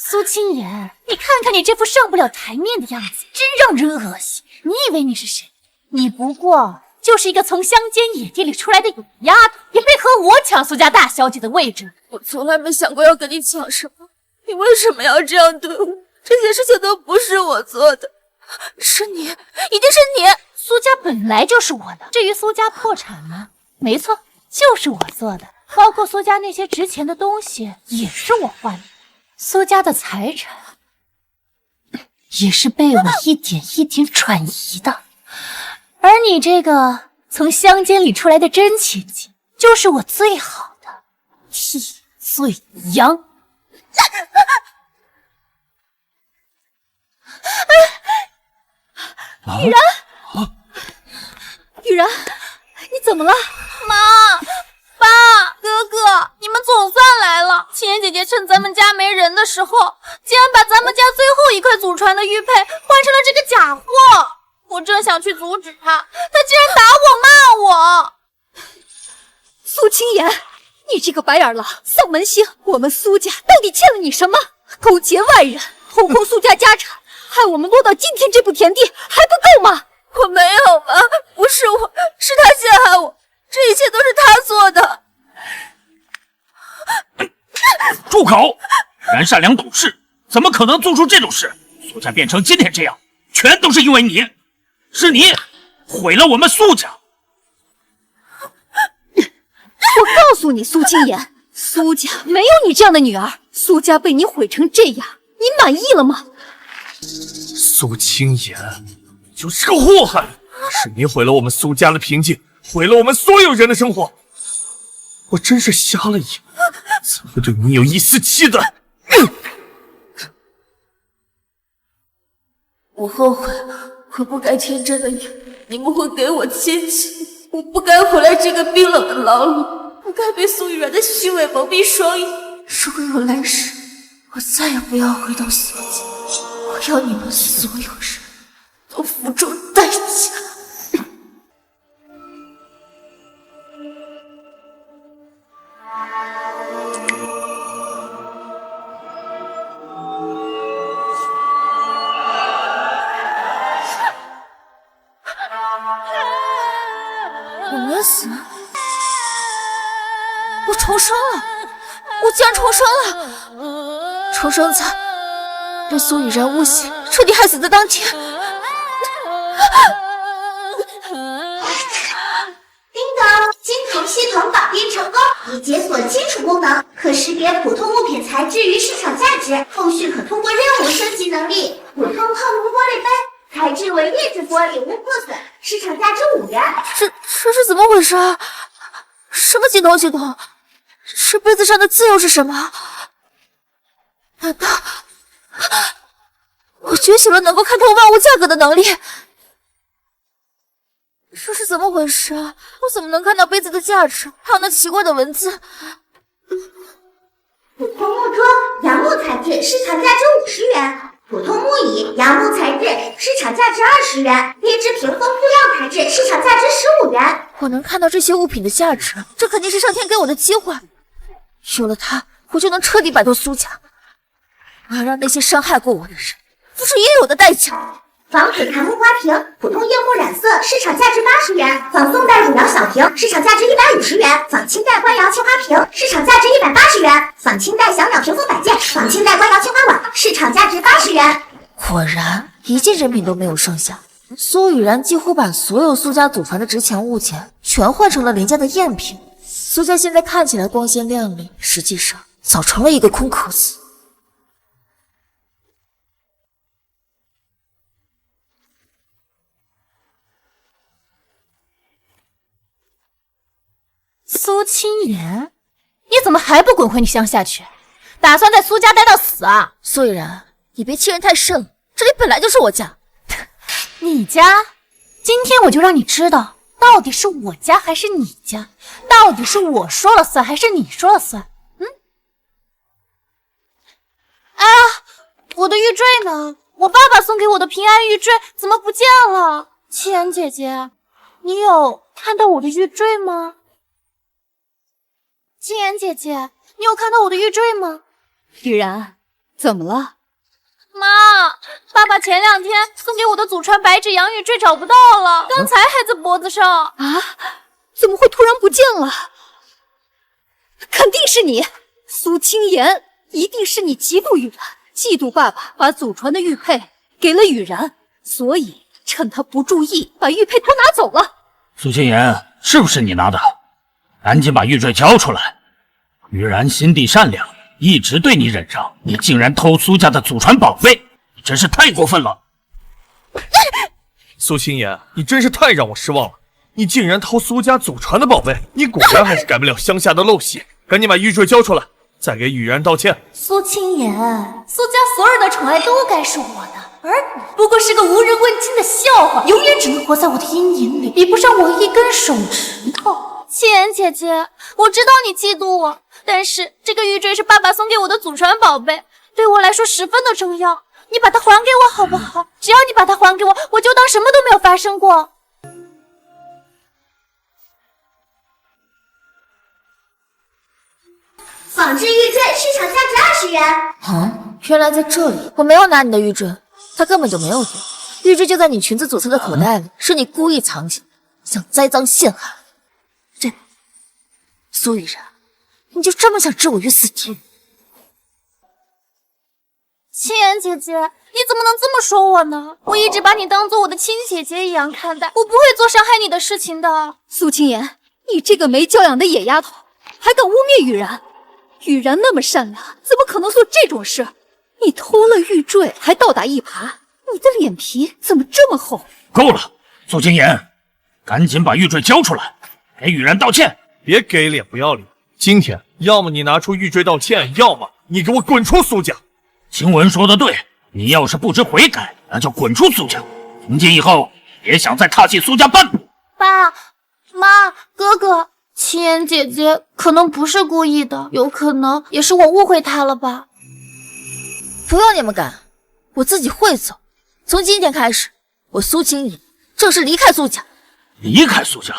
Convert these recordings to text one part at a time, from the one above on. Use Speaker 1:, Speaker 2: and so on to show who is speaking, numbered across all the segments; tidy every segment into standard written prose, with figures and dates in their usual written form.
Speaker 1: 苏清言，你看看你这副上不了台面的样子，真让人恶心。你以为你是谁？你不过就是一个从乡间野地里出来的野丫头，也配和我抢苏家大小姐的位置？
Speaker 2: 我从来没想过要跟你抢什么，你为什么要这样对我？这些事情都不是我做的，是你，一定是你。
Speaker 1: 苏家本来就是我的，至于苏家破产吗？没错，就是我做的，包括苏家那些值钱的东西也是我换的，苏家的财产也是被我一点一点转移的。而你这个从乡间里出来的真千金，就是我最好的替罪羊。
Speaker 2: 雨然，雨然，你怎么了？
Speaker 3: 妈，爸，哥哥，你们总算来了！青言姐姐趁咱们家没人的时候，竟然把咱们家最后一块祖传的玉佩换成了这个假货。我正想去阻止她，她竟然打我骂我。
Speaker 2: 苏清言，你这个白眼狼，丧门星，我们苏家到底欠了你什么？勾结外人，掏空苏家家产，害我们落到今天这步田地，还不够吗？我没有妈，不是我，是他陷害我，这一切都是他做的。
Speaker 4: 住口！然善良懂事，怎么可能做出这种事？苏家变成今天这样，全都是因为你，是你毁了我们苏家。
Speaker 2: 我告诉你，苏清言，苏家没有你这样的女儿，苏家被你毁成这样，你满意了吗？
Speaker 5: 苏清言就是个祸害，是你毁了我们苏家的平静，毁了我们所有人的生活。我真是瞎了眼，怎么会对你有一丝期待？
Speaker 2: 我后悔，我不该天真的以为你们会给我亲情，我不该回来这个冰冷的牢里，不该被苏雨然的虚伪蒙蔽双眼。如果有来世，我再也不要回到苏家，我要你们所有人都付出代价。我没死，我重生了，我竟然重生了！重生在被苏雨然诬陷，彻底害死的当天。
Speaker 6: 叮咚，金童系统绑定成功，已解锁金属功能，可识别普通物品材质与市场价值，后续可通过任务升级能力。普通泡沫玻璃杯。材质为劣质玻璃，无破损，市场价值5元。
Speaker 2: 这是怎么回事？什么金童系统？这杯子上的字又是什么？难道我觉醒了能够看透万物价格的能力？这是怎么回事？我怎么能看到杯子的价值？还有那奇怪的文字？
Speaker 6: 普通木桌，杨木材质，市场价值50元。普通木椅，杨木材质，市场价值20元；劣质屏风塑料材质，市场价值15元。
Speaker 2: 我能看到这些物品的价值，这肯定是上天给我的机会。有了它，我就能彻底摆脱苏家。我要让那些伤害过我的人付出应有的代价。
Speaker 6: 仿紫檀木花瓶，普通夜幕染色，市场价值80元；仿宋代汝窑小瓶，市场价值150元；仿清代官窑青花瓶，市场价值180元；仿清代小鸟屏风摆件，仿清代官窑青花碗，市场价值80元。
Speaker 2: 果然，一件人品都没有剩下。苏雨然几乎把所有苏家祖传的值钱物件全换成了廉价的赝品。苏家现在看起来光鲜亮丽，实际上早成了一个空壳子。
Speaker 1: 苏清言，你怎么还不滚回你乡下去？打算在苏家待到死啊？
Speaker 2: 苏雨然，你别欺人太甚了，这里本来就是我家。
Speaker 1: 你家？今天我就让你知道，到底是我家还是你家？到底是我说了算还是你说了算？哎呀，我的玉坠呢？我爸爸送给我的平安玉坠怎么不见了？七言姐姐，你有看到我的玉坠吗？七言姐姐，你有看到我的玉坠吗？
Speaker 2: 雨然，
Speaker 7: 怎么了？
Speaker 3: 妈，爸爸前2天送给我的祖传白纸洋玉坠找不到了，刚才还在脖子上。
Speaker 7: 啊？怎么会突然不见了？肯定是你，苏清言，一定是你嫉妒雨然，嫉妒爸爸把祖传的玉佩给了雨然，所以趁他不注意把玉佩偷拿走了。
Speaker 4: 苏清言，是不是你拿的？赶紧把玉坠交出来！雨然心地善良，一直对你忍让，你竟然偷苏家的祖传宝贝，你真是太过分了！
Speaker 5: 苏清言，你真是太让我失望了！你竟然偷苏家祖传的宝贝，你果然还是改不了乡下的陋习。赶紧把玉坠交出来，再给雨然道歉。
Speaker 1: 苏清言，苏家所有的宠爱都该是我的，而你不过是个无人问津的笑话，永远只能活在我的阴影里，比不上我一根手指头。
Speaker 3: 清言姐姐，我知道你嫉妒我，但是这个玉坠是爸爸送给我的祖传宝贝，对我来说十分的重要。你把它还给我好不好？只要你把它还给我，我就当什么都没有发生过。
Speaker 6: 仿制玉坠市场价值20元。
Speaker 2: 啊，原来在这里！我没有拿你的玉坠，他根本就没有丢。玉坠就在你裙子左侧的口袋里，是你故意藏起来，想栽赃陷害。这苏雨然，你就这么想置我于死地？
Speaker 3: 清言姐姐，你怎么能这么说我呢？我一直把你当做我的亲姐姐一样看待，我不会做伤害你的事情的。
Speaker 7: 苏清言，你这个没教养的野丫头，还敢污蔑雨然！雨然那么善良，怎么可能做这种事？你偷了玉坠，还倒打一耙，你的脸皮怎么这么厚？
Speaker 4: 够了，苏清言，赶紧把玉坠交出来，给雨然道歉。
Speaker 5: 别给脸不要脸！今天要么你拿出玉坠道歉，要么你给我滚出苏家！
Speaker 4: 晴雯说的对，你要是不知悔改，那就滚出苏家，从今以后别想再踏进苏家半步。
Speaker 3: 爸妈，哥哥，清言姐姐可能不是故意的，有可能也是我误会她了吧。
Speaker 2: 不用你们赶，我自己会走。从今天开始，我苏清言正式离开苏家。
Speaker 4: 离开苏家？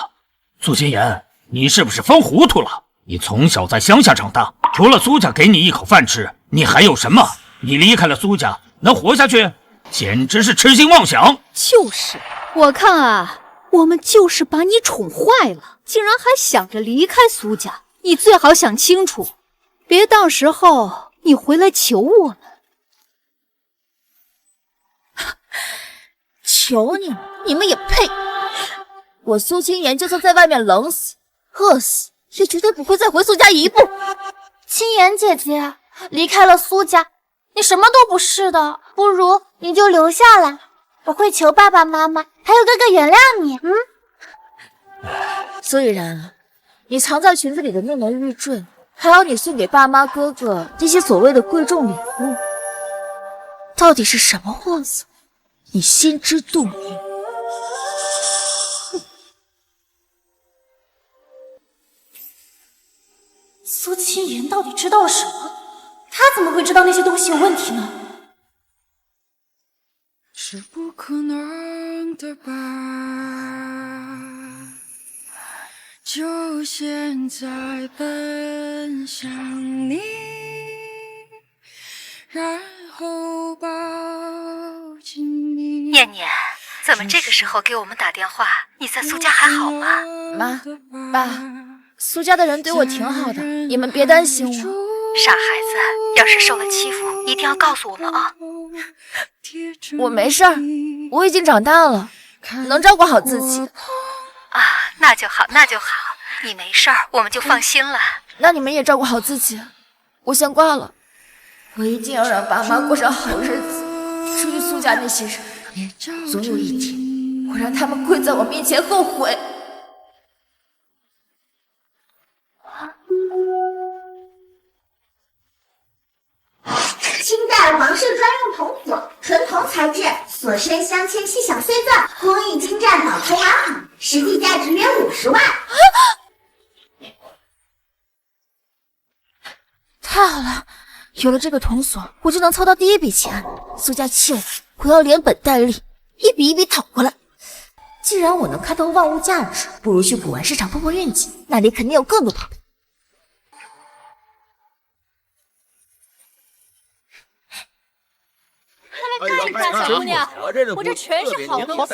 Speaker 4: 苏清言，你是不是疯糊涂了？你从小在乡下长大，除了苏家给你一口饭吃，你还有什么？你离开了苏家，能活下去？简直是痴心妄想！
Speaker 7: 就是，我看啊，我们就是把你宠坏了，竟然还想着离开苏家。你最好想清楚，别到时候你回来求我们。
Speaker 2: 求你们，你们也配！我苏清言就算在外面冷死、饿死，也绝对不会再回苏家一步。
Speaker 3: 清言姐姐离开了苏家，你什么都不是的，不如你就留下来，我会求爸爸妈妈还有哥哥原谅你。
Speaker 2: 苏雨然，你藏在裙子里的那枚玉坠，还有你送给爸妈哥哥这些所谓的贵重礼物，到底是什么货色？你心知肚明。
Speaker 1: 苏清言到底知道了什么？他怎么会知道那些东西有问题呢？
Speaker 8: 是不可能的吧？就现在奔向你，然后抱紧你。
Speaker 9: 念念，怎么这个时候给我们打电话？你在苏家还好吗？
Speaker 2: 妈，爸，苏家的人对我挺好的，你们别担心我。
Speaker 9: 傻孩子，要是受了欺负，一定要告诉我们啊！
Speaker 2: 我没事儿，我已经长大了，能照顾好自己。
Speaker 9: 啊，那就好，那就好，你没事儿，我们就放心了。
Speaker 2: 那你们也照顾好自己，我先挂了。我一定要让爸妈过上好日子。至于苏家那些人，总有一天，我让他们跪在我面前后悔。
Speaker 6: 清代王室专用铜锁，纯铜材质，锁身镶嵌细小碎钻，工艺精湛，脑头完好，实际价值约50万。
Speaker 2: 太好了，有了这个铜锁，我就能凑到第一笔钱。苏家气我，我要连本带利，一笔一笔讨过来。既然我能看到万物价值，不如去古玩市场碰碰运气，那里肯定有更多宝贝。
Speaker 1: 看看小姑娘，我这全是好东西。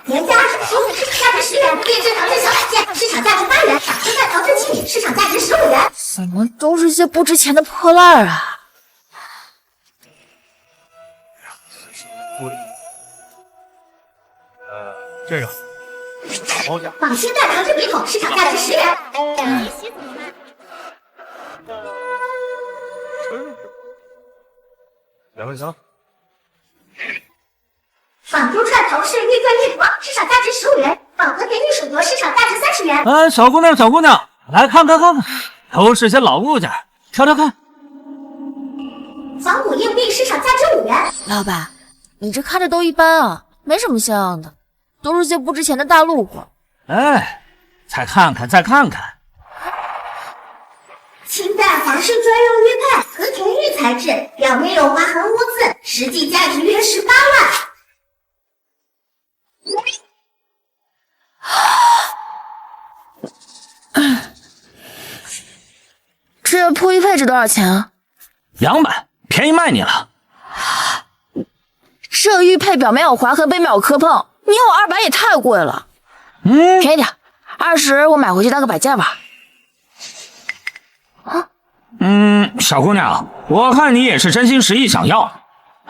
Speaker 6: 原价25，市场价值10元，定制陶制小摆件，市场价值8元，仿生蛋陶制器皿，市场价值15元。
Speaker 2: 怎么都是些不值钱的破烂啊？
Speaker 5: 这个，
Speaker 6: 仿新蛋陶制笔筒，市场价值10元。
Speaker 5: 2份香。
Speaker 6: 仿珠串头饰玉镌玉镯，市场价值15元；仿和田玉手镯，市场价值30元。
Speaker 4: 哎，小姑娘，小姑娘，来看看，都是些老物件，挑挑看。
Speaker 6: 仿古硬币，市场价值5元。
Speaker 2: 老板，你这看着都一般啊，没什么像样的，都是些不值钱的大路货。
Speaker 4: 哎，再看看，再看看。
Speaker 6: 清代皇室专用玉佩，和田玉材质，表面有划痕污渍，实际价值约18万。
Speaker 2: 这破玉佩值多少钱啊
Speaker 4: ？200，便宜卖你了。
Speaker 2: 这玉佩表面有划痕，背面有磕碰，你要200也太贵了。便宜点，20我买回去当个摆件吧。
Speaker 4: 小姑娘，我看你也是真心实意想要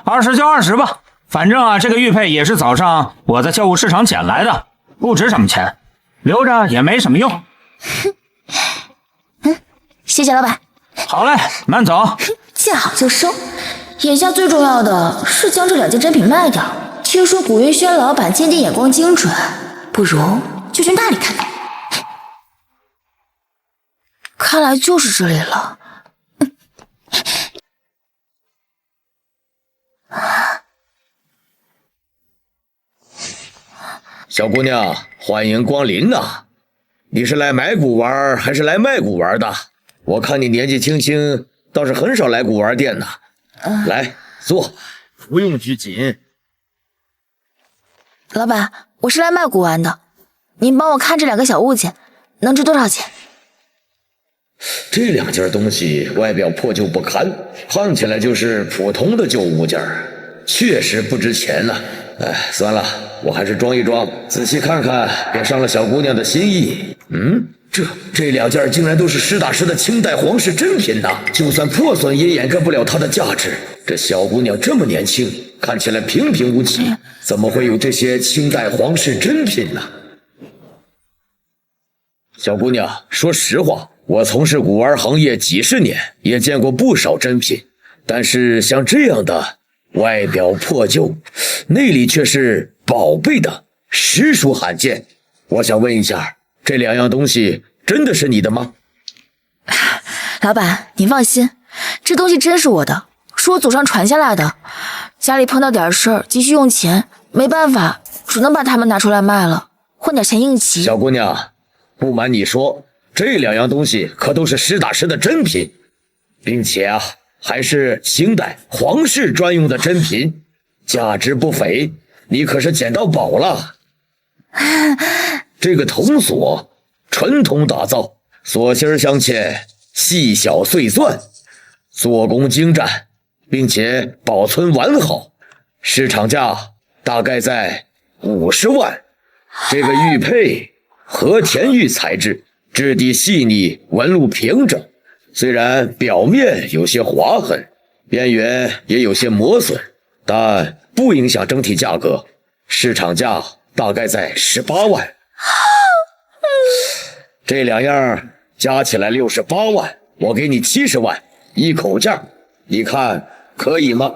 Speaker 4: ，20就20吧。反正啊，这个玉佩也是早上我在旧物市场捡来的，不值什么钱，留着也没什么用。
Speaker 2: 谢谢老板。
Speaker 4: 好嘞，慢走。
Speaker 2: 见好就收。眼下最重要的是将这2件珍品卖掉。听说古云轩老板鉴定眼光精准，不如就去那里看看。看来就是这里了。
Speaker 10: 小姑娘，欢迎光临呐！你是来买古玩还是来卖古玩的？我看你年纪轻轻，倒是很少来古玩店呢。来坐，不用拘谨。
Speaker 2: 老板，我是来卖古玩的，您帮我看这2个小物件，能值多少钱？
Speaker 10: 这2件东西外表破旧不堪，看起来就是普通的旧物件，确实不值钱呢。哎，算了，我还是装一装，仔细看看，别伤了小姑娘的心意。这2件竟然都是实打实的清代皇室珍品呐！就算破损也掩盖不了它的价值。这小姑娘这么年轻，看起来平平无奇，怎么会有这些清代皇室珍品呢？小姑娘，说实话，我从事古玩行业几十年，也见过不少珍品，但是像这样的外表破旧，内里却是宝贝的，实属罕见。我想问一下，这2样东西真的是你的吗？
Speaker 2: 老板，您放心，这东西真是我的，是我祖上传下来的。家里碰到点事儿，急需用钱，没办法，只能把它们拿出来卖了，换点钱应急。
Speaker 10: 小姑娘，不瞒你说，这2样东西可都是实打实的珍品，并且啊，还是清代皇室专用的珍品，价值不菲，你可是捡到宝了。这个铜锁纯铜打造，锁芯镶嵌细小碎钻，做工精湛，并且保存完好，市场价大概在50万。这个玉佩和田玉材质，质地细腻，纹路平整，虽然表面有些划痕，边缘也有些磨损，但不影响整体价格，市场价大概在18万。这2样加起来68万，我给你70万，一口价，你看可以吗？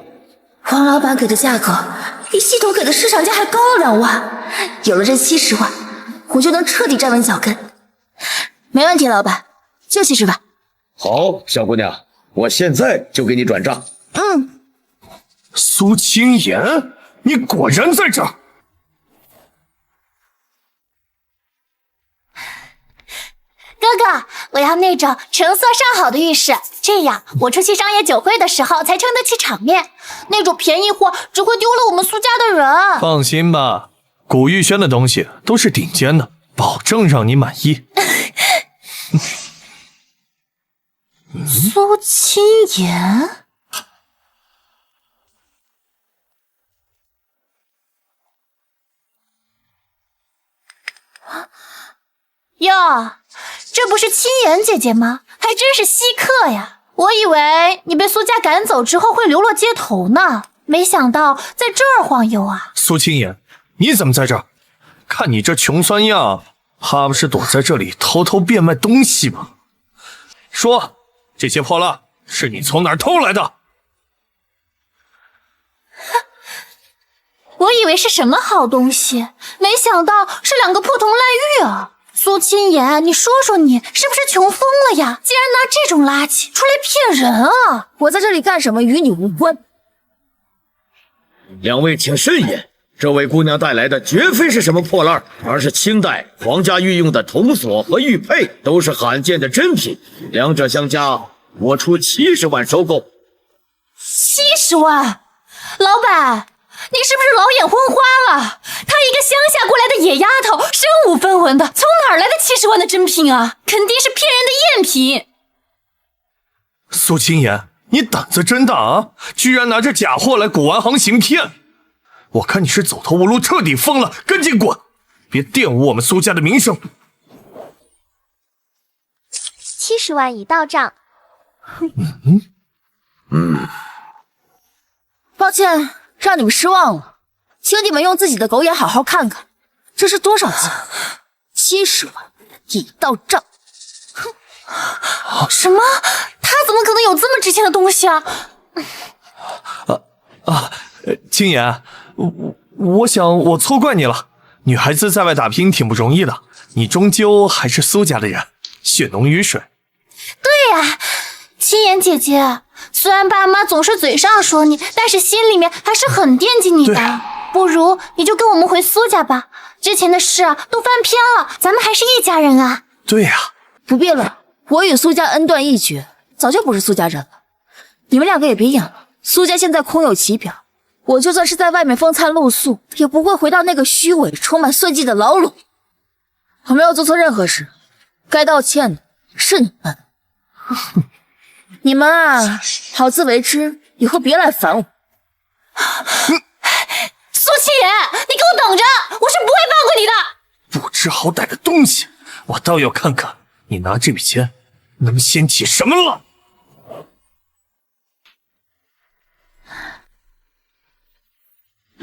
Speaker 2: 王老板给的价格比系统给的市场价还高了2万，有了这70万，我就能彻底站稳脚跟。没问题，老板，就70万。
Speaker 10: 好，小姑娘，我现在就给你转账。
Speaker 5: 苏清言，你果然在这儿。
Speaker 1: 哥哥，我要那种成色上好的玉饰，这样我出席商业酒会的时候才撑得起场面。那种便宜货只会丢了我们苏家的人。
Speaker 5: 放心吧，古玉轩的东西都是顶尖的，保证让你满意。
Speaker 1: 苏苏清言。哟，这不是清言姐姐吗？还真是稀客呀！我以为你被苏家赶走之后会流落街头呢，没想到在这儿晃悠啊！
Speaker 5: 苏清言，你怎么在这儿？看你这穷酸样，怕不是躲在这里偷偷变卖东西吧？说，这些破烂是你从哪儿偷来的？
Speaker 1: 我以为是什么好东西，没想到是2个破铜烂玉啊！苏清言，你说说你是不是穷疯了呀？竟然拿这种垃圾出来骗人啊！
Speaker 7: 我在这里干什么与你无关。
Speaker 10: 两位请慎言，这位姑娘带来的绝非是什么破烂，而是清代皇家御用的铜锁和玉佩，都是罕见的珍品，两者相加，我出70万收购。
Speaker 1: 70万？老板，你是不是老眼昏花了？她一个乡下过来的野丫头，身无分文的，从哪儿来的70万的珍品啊？肯定是骗人的赝品。
Speaker 5: 苏清言，你胆子真大啊！居然拿着假货来古玩行行骗！我看你是走投无路，彻底疯了，赶紧滚！别玷污我们苏家的名声。
Speaker 6: 70万已到账。
Speaker 7: 抱歉，让你们失望了，请你们用自己的狗眼好好看看，这是多少钱？70万已到账。
Speaker 1: 什么？他怎么可能有这么值钱的东西啊？
Speaker 5: 清言，我想我错怪你了。女孩子在外打拼挺不容易的，你终究还是苏家的人，血浓于水。
Speaker 1: 对呀，清言姐姐，虽然爸妈总是嘴上说你，但是心里面还是很惦记你的。不如你就跟我们回苏家吧，之前的事啊都翻篇了，咱们还是一家人啊。
Speaker 5: 对呀，
Speaker 7: 不必了，我与苏家恩断义绝，早就不是苏家人了。你们2个也别演了，苏家现在空有其表，我就算是在外面风餐露宿，也不会回到那个虚伪、充满算计的牢笼。我没有做错任何事，该道歉的是你们。你们啊，好自为之，以后别来烦我。
Speaker 1: 苏清言，你给我等着，我是不会放过你的！
Speaker 5: 不知好歹的东西，我倒要看看你拿这笔钱能掀起什么浪。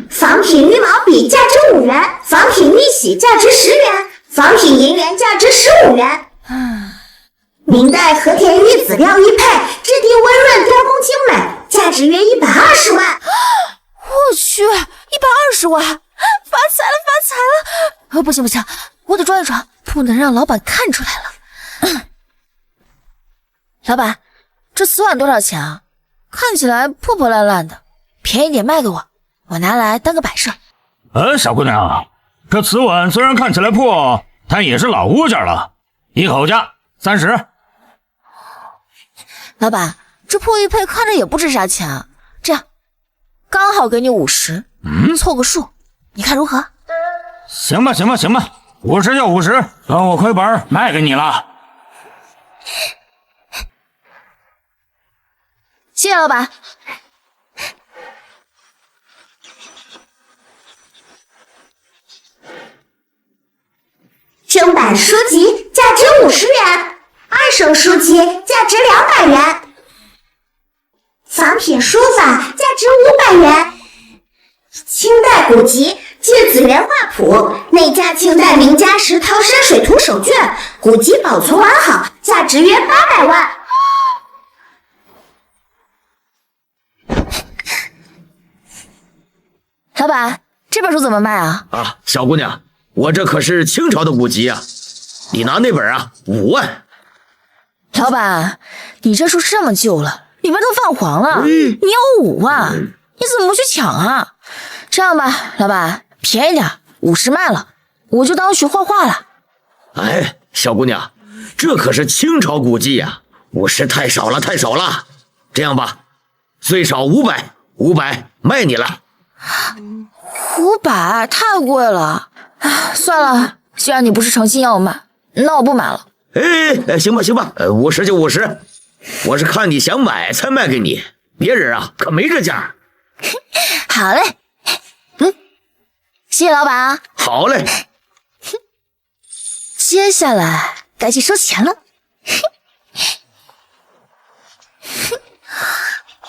Speaker 6: 仿品玉毛笔价值5元，仿品玉玺价值10元，仿品银元价值15元。明代和田玉籽料玉佩，质地温润，雕工精美，价值约120万。
Speaker 7: 我去，120万，发财了，发财了！不行不行，我得装一装，不能让老板看出来了。老板，这瓷碗多少钱啊？看起来破破烂烂的，便宜点卖给我，我拿来当个摆设。
Speaker 4: 小姑娘，这瓷碗虽然看起来破，但也是老物件了，一口价30。
Speaker 7: 老板，这破玉佩看着也不值啥钱啊，这样刚好给你50，凑个数，你看如何？
Speaker 4: 行吧行吧行吧，50就50，算我亏本卖给你了。
Speaker 7: 谢谢老板。
Speaker 6: 正版书籍价值50元，二手书籍价值200元，仿品书法价值500元，清代古籍《芥子园画谱》内加清代名家石涛山水图手卷，古籍保存完好，价值约800万。
Speaker 7: 老板，这本书怎么卖啊？
Speaker 10: 小姑娘，我这可是清朝的古籍啊，你拿那本啊5万。
Speaker 7: 老板，你这书这么旧了，里面都泛黄了，你要5万，你怎么不去抢啊？这样吧，老板，便宜点，50卖了，我就当学画画了。
Speaker 10: 哎，小姑娘，这可是清朝古迹呀，50太少了，太少了。这样吧，最少500卖你了。
Speaker 7: 500太贵了，算了，既然你不是诚心要买，那我不买了。
Speaker 10: 哎，行吧行吧，50就50，我是看你想买才卖给你，别人啊可没这价。
Speaker 2: 好嘞，谢谢老板啊。
Speaker 10: 好嘞。
Speaker 2: 接下来该去收钱了。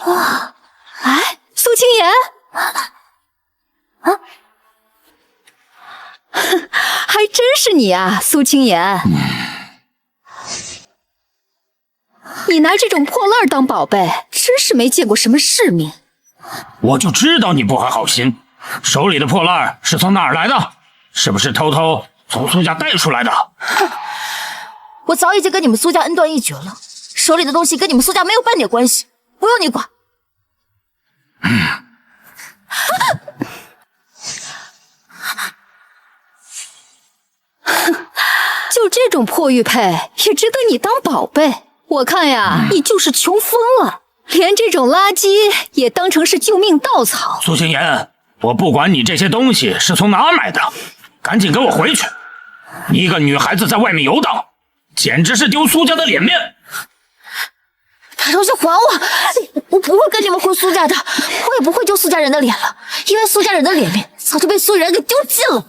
Speaker 7: 哇，哎，苏青言，啊，还真是你啊，苏青言。你拿这种破烂当宝贝，真是没见过什么世面。
Speaker 4: 我就知道你不怀好心，手里的破烂是从哪儿来的？是不是偷偷从苏家带出来的？
Speaker 2: 我早已经跟你们苏家恩断义绝了，手里的东西跟你们苏家没有半点关系，不用你管。
Speaker 7: 就这种破玉佩也值得你当宝贝？我看呀，你就是穷疯了，连这种垃圾也当成是救命稻草。
Speaker 4: 苏青言，我不管你这些东西是从哪儿买的，赶紧给我回去！你一个女孩子在外面游荡，简直是丢苏家的脸面！
Speaker 2: 把东西还我！我不会跟你们回苏家的，我也不会丢苏家人的脸了，因为苏家人的脸面早就被苏雨然给丢尽了。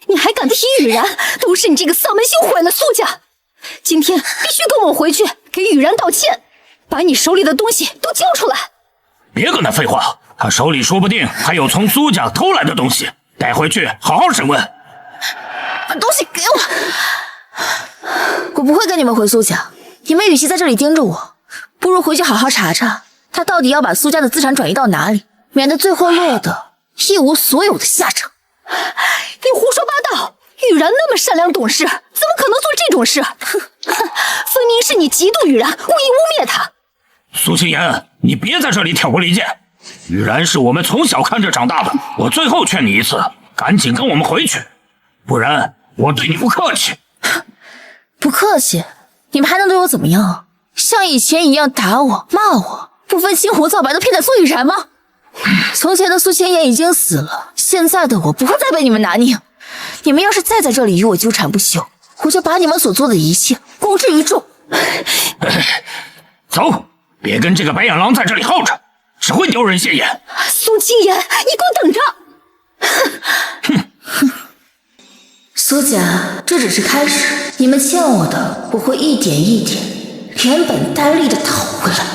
Speaker 7: 你还敢提雨然，都是你这个丧门星毁了苏家！今天必须跟我回去给雨然道歉，把你手里的东西都交出来！
Speaker 4: 别跟他废话，他手里说不定还有从苏家偷来的东西，带回去好好审问。
Speaker 2: 把东西给我！我不会跟你们回苏家，你们与其在这里盯着我，不如回去好好查查他到底要把苏家的资产转移到哪里，免得最后落得一无所有的下场。
Speaker 7: 你胡说八道！雨然那么善良懂事，怎么可能做这种事？分明是你嫉妒雨然，故意污蔑他。
Speaker 4: 苏青言，你别在这里挑拨离间。雨然是我们从小看着长大的，我最后劝你一次，赶紧跟我们回去，不然我对你不客气。
Speaker 2: 不客气？你们还能对我怎么样？像以前一样打我、骂我，不分青红皂白的骗待苏雨然吗？从前的苏青言已经死了，现在的我不会再被你们拿捏。你们要是再在这里与我纠缠不休，我就把你们所做的一切公之于众。
Speaker 4: 走，别跟这个白眼狼在这里耗着，只会丢人现眼。
Speaker 7: 苏青言，你给我等着！
Speaker 2: 哼！苏家，这只是开始，你们欠我的，我会一点一点连本带利的讨回来。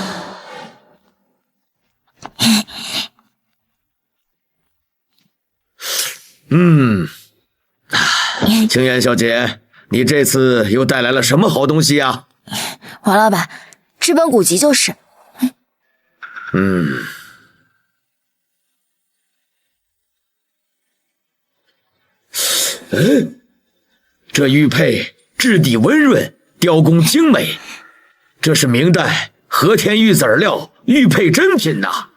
Speaker 10: 青言小姐，你这次又带来了什么好东西呀？
Speaker 2: 王老板，这本古籍就是。
Speaker 10: 这玉佩质地温润，雕工精美，这是明代和田玉籽料玉佩珍品呐。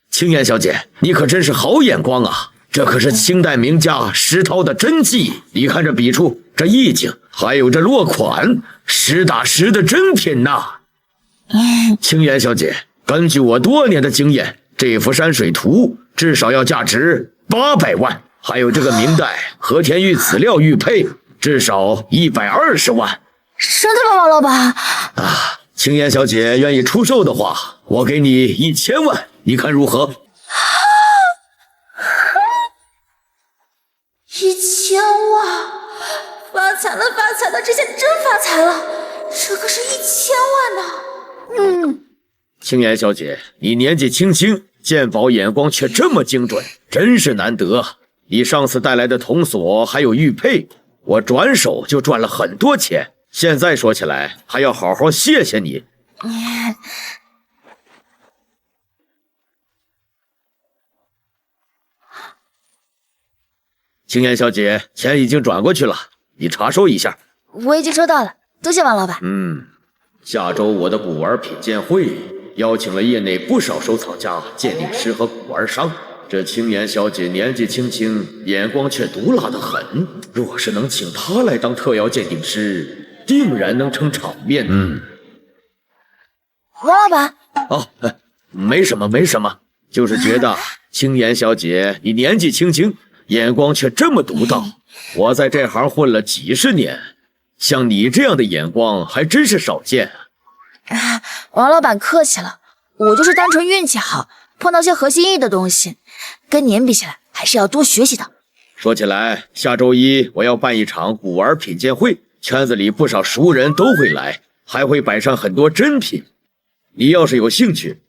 Speaker 10: 青言小姐，你可真是好眼光啊！这可是清代名家石涛的真迹，你看这笔触，这意境，还有这落款，实打实的珍品呐。青言小姐，根据我多年的经验，这幅山水图至少要价值800万，还有这个明代和田玉籽料玉佩，至少120万。
Speaker 2: 真的吗，王老板？
Speaker 10: 青言小姐愿意出售的话，我给你1000万，你看如何
Speaker 2: ？1000万！发财了，发财了！这下真发财了！这可是1000万呢！
Speaker 10: 青言小姐，你年纪轻轻，鉴宝眼光却这么精准，真是难得。你上次带来的铜锁还有玉佩，我转手就赚了很多钱。现在说起来，还要好好谢谢你。青言小姐，钱已经转过去了，你查收一下。
Speaker 2: 我已经收到了，多谢王老板。
Speaker 10: 下周我的古玩品鉴会邀请了业内不少收藏家、鉴定师和古玩商。这青言小姐年纪轻轻，眼光却毒辣得很。若是能请她来当特邀鉴定师，定然能撑场面。
Speaker 2: 王老板。
Speaker 10: 没什么没什么，就是觉得青言小姐你年纪轻轻，眼光却这么独到，我在这行混了几十年，像你这样的眼光还真是少见啊。
Speaker 2: 王老板客气了，我就是单纯运气好，碰到些合心意的东西，跟您比起来还是要多学习的。
Speaker 10: 说起来，下周一我要办一场古玩品鉴会，圈子里不少熟人都会来，还会摆上很多珍品。你要是有兴趣，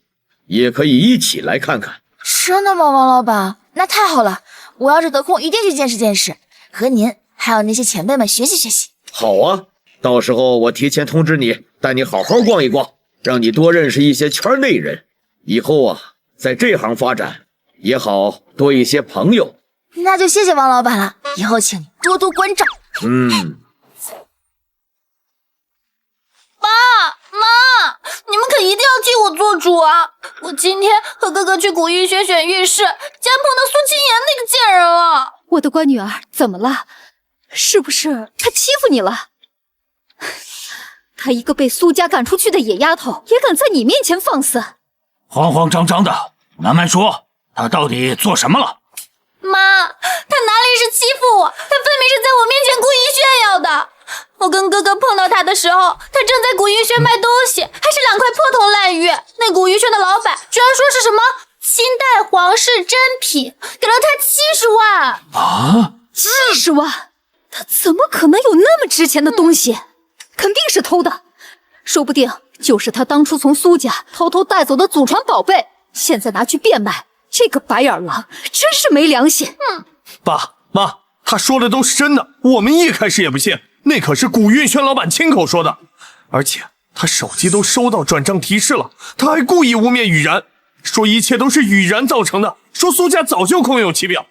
Speaker 10: 也可以一起来看看。
Speaker 2: 真的吗，王老板？那太好了，我要是得空一定去见识见识，和您还有那些前辈们学习学习。
Speaker 10: 好啊，到时候我提前通知你，带你好好逛一逛，让你多认识一些圈内人，以后啊，在这行发展也好多一些朋友。
Speaker 2: 那就谢谢王老板了，以后请你多多关照。
Speaker 3: 爸妈，你们可一定要替我做主啊！我今天和哥哥去古玉轩选玉饰，竟然碰到苏清言那个贱人了。
Speaker 7: 我的乖女儿，怎么了？是不是他欺负你了？他一个被苏家赶出去的野丫头，也敢在你面前放肆？
Speaker 4: 慌慌张张的，慢慢说，他到底做什么了？
Speaker 3: 妈，他哪里是欺负我，他分明是在我面前故意炫耀的。我跟哥哥碰到他的时候，他正在古玉轩卖东西，还是2块破铜烂玉。那古玉轩的老板居然说是什么清代皇室珍品，给了他70万
Speaker 4: 啊
Speaker 7: ！70万？他怎么可能有那么值钱的东西？肯定是偷的，说不定就是他当初从苏家偷偷带走的祖传宝贝，现在拿去变卖。这个白眼狼真是没良心！
Speaker 5: 爸妈，他说的都是真的，我们一开始也不信，那可是古运轩老板亲口说的，而且他手机都收到转账提示了，他还故意污蔑雨然，说一切都是雨然造成的，说苏家早就空有其表。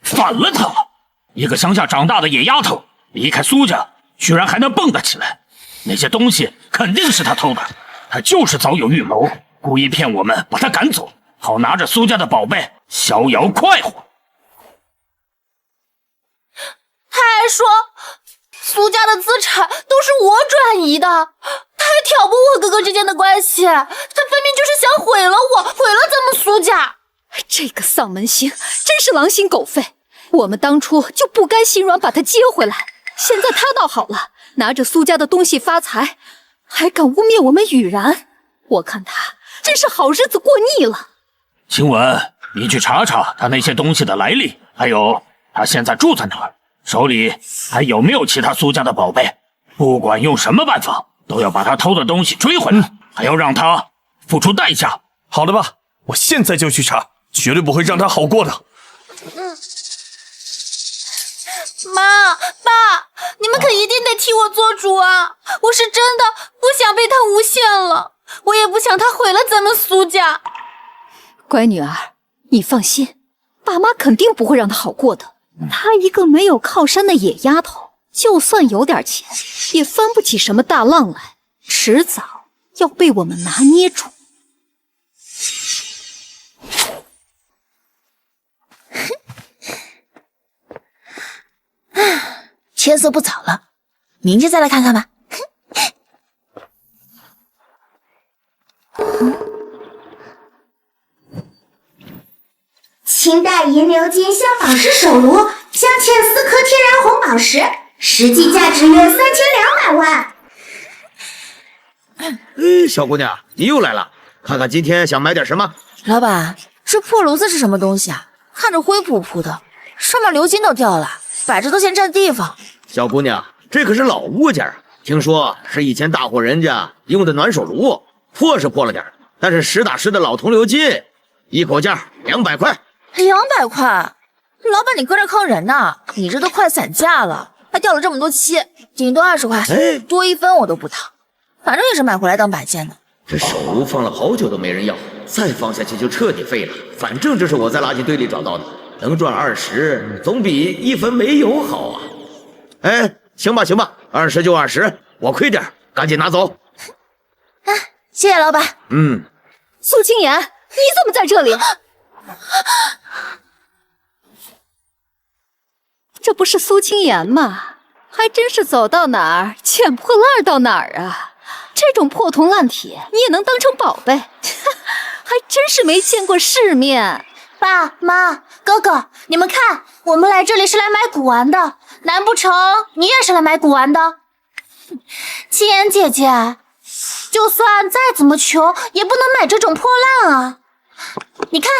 Speaker 4: 反了他了！一个乡下长大的野丫头，离开苏家居然还能蹦跶起来，那些东西肯定是他偷的，他就是早有预谋，故意骗我们把他赶走，好拿着苏家的宝贝逍遥快活。
Speaker 3: 他还说苏家的资产都是我转移的，他还挑拨我哥哥之间的关系，他分明就是想毁了我，毁了咱们苏家。
Speaker 7: 这个丧门星真是狼心狗肺，我们当初就不该心软把他接回来，现在他倒好了，拿着苏家的东西发财，还敢污蔑我们雨然，我看他真是好日子过腻了。
Speaker 4: 晴雯，你去查查他那些东西的来历，还有他现在住在哪儿，手里还有没有其他苏家的宝贝，不管用什么办法，都要把他偷的东西追回来，还要让他付出代价。
Speaker 5: 好的吧，我现在就去查，绝对不会让他好过的。
Speaker 3: 妈爸，你们可一定得替我做主啊！我是真的不想被他诬陷了，我也不想他毁了咱们苏家。
Speaker 7: 乖女儿，你放心，爸妈肯定不会让他好过的。她一个没有靠山的野丫头，就算有点钱，也翻不起什么大浪来，迟早要被我们拿捏住。
Speaker 2: 天色不早了，明天再来看看吧。
Speaker 6: 清代银鎏金镶宝石手炉镶嵌4颗天然红宝石，实际价值约3200万。
Speaker 10: 小姑娘，你又来了，看看今天想买点什么？
Speaker 2: 老板，这破炉子是什么东西啊？看着灰扑扑的，上面鎏金都掉了，摆着都嫌占地方。
Speaker 10: 小姑娘，这可是老物件，听说是以前大户人家用的暖手炉，破是破了点，但是实打实的老铜鎏金，一口价200块。
Speaker 2: 200块？老板，你搁这坑人呢？你这都快散架了，还掉了这么多漆，顶多20块，多1分我都不掏。反正也是买回来当摆件的。
Speaker 10: 这手炉放了好久都没人要，再放下去就彻底废了。反正这是我在垃圾堆里找到的，能赚20，总比1分没有好啊。行吧，20就20，我亏点，赶紧拿走。
Speaker 2: 谢谢老板。
Speaker 7: 苏清言，你怎么在这里？这不是苏清言吗？还真是走到哪儿捡破烂到哪儿啊！这种破铜烂铁你也能当成宝贝，还真是没见过世面。
Speaker 1: 爸妈、哥哥，你们看，我们来这里是来买古玩的，难不成你也是来买古玩的？青妍姐姐，就算再怎么穷，也不能买这种破烂啊！你看，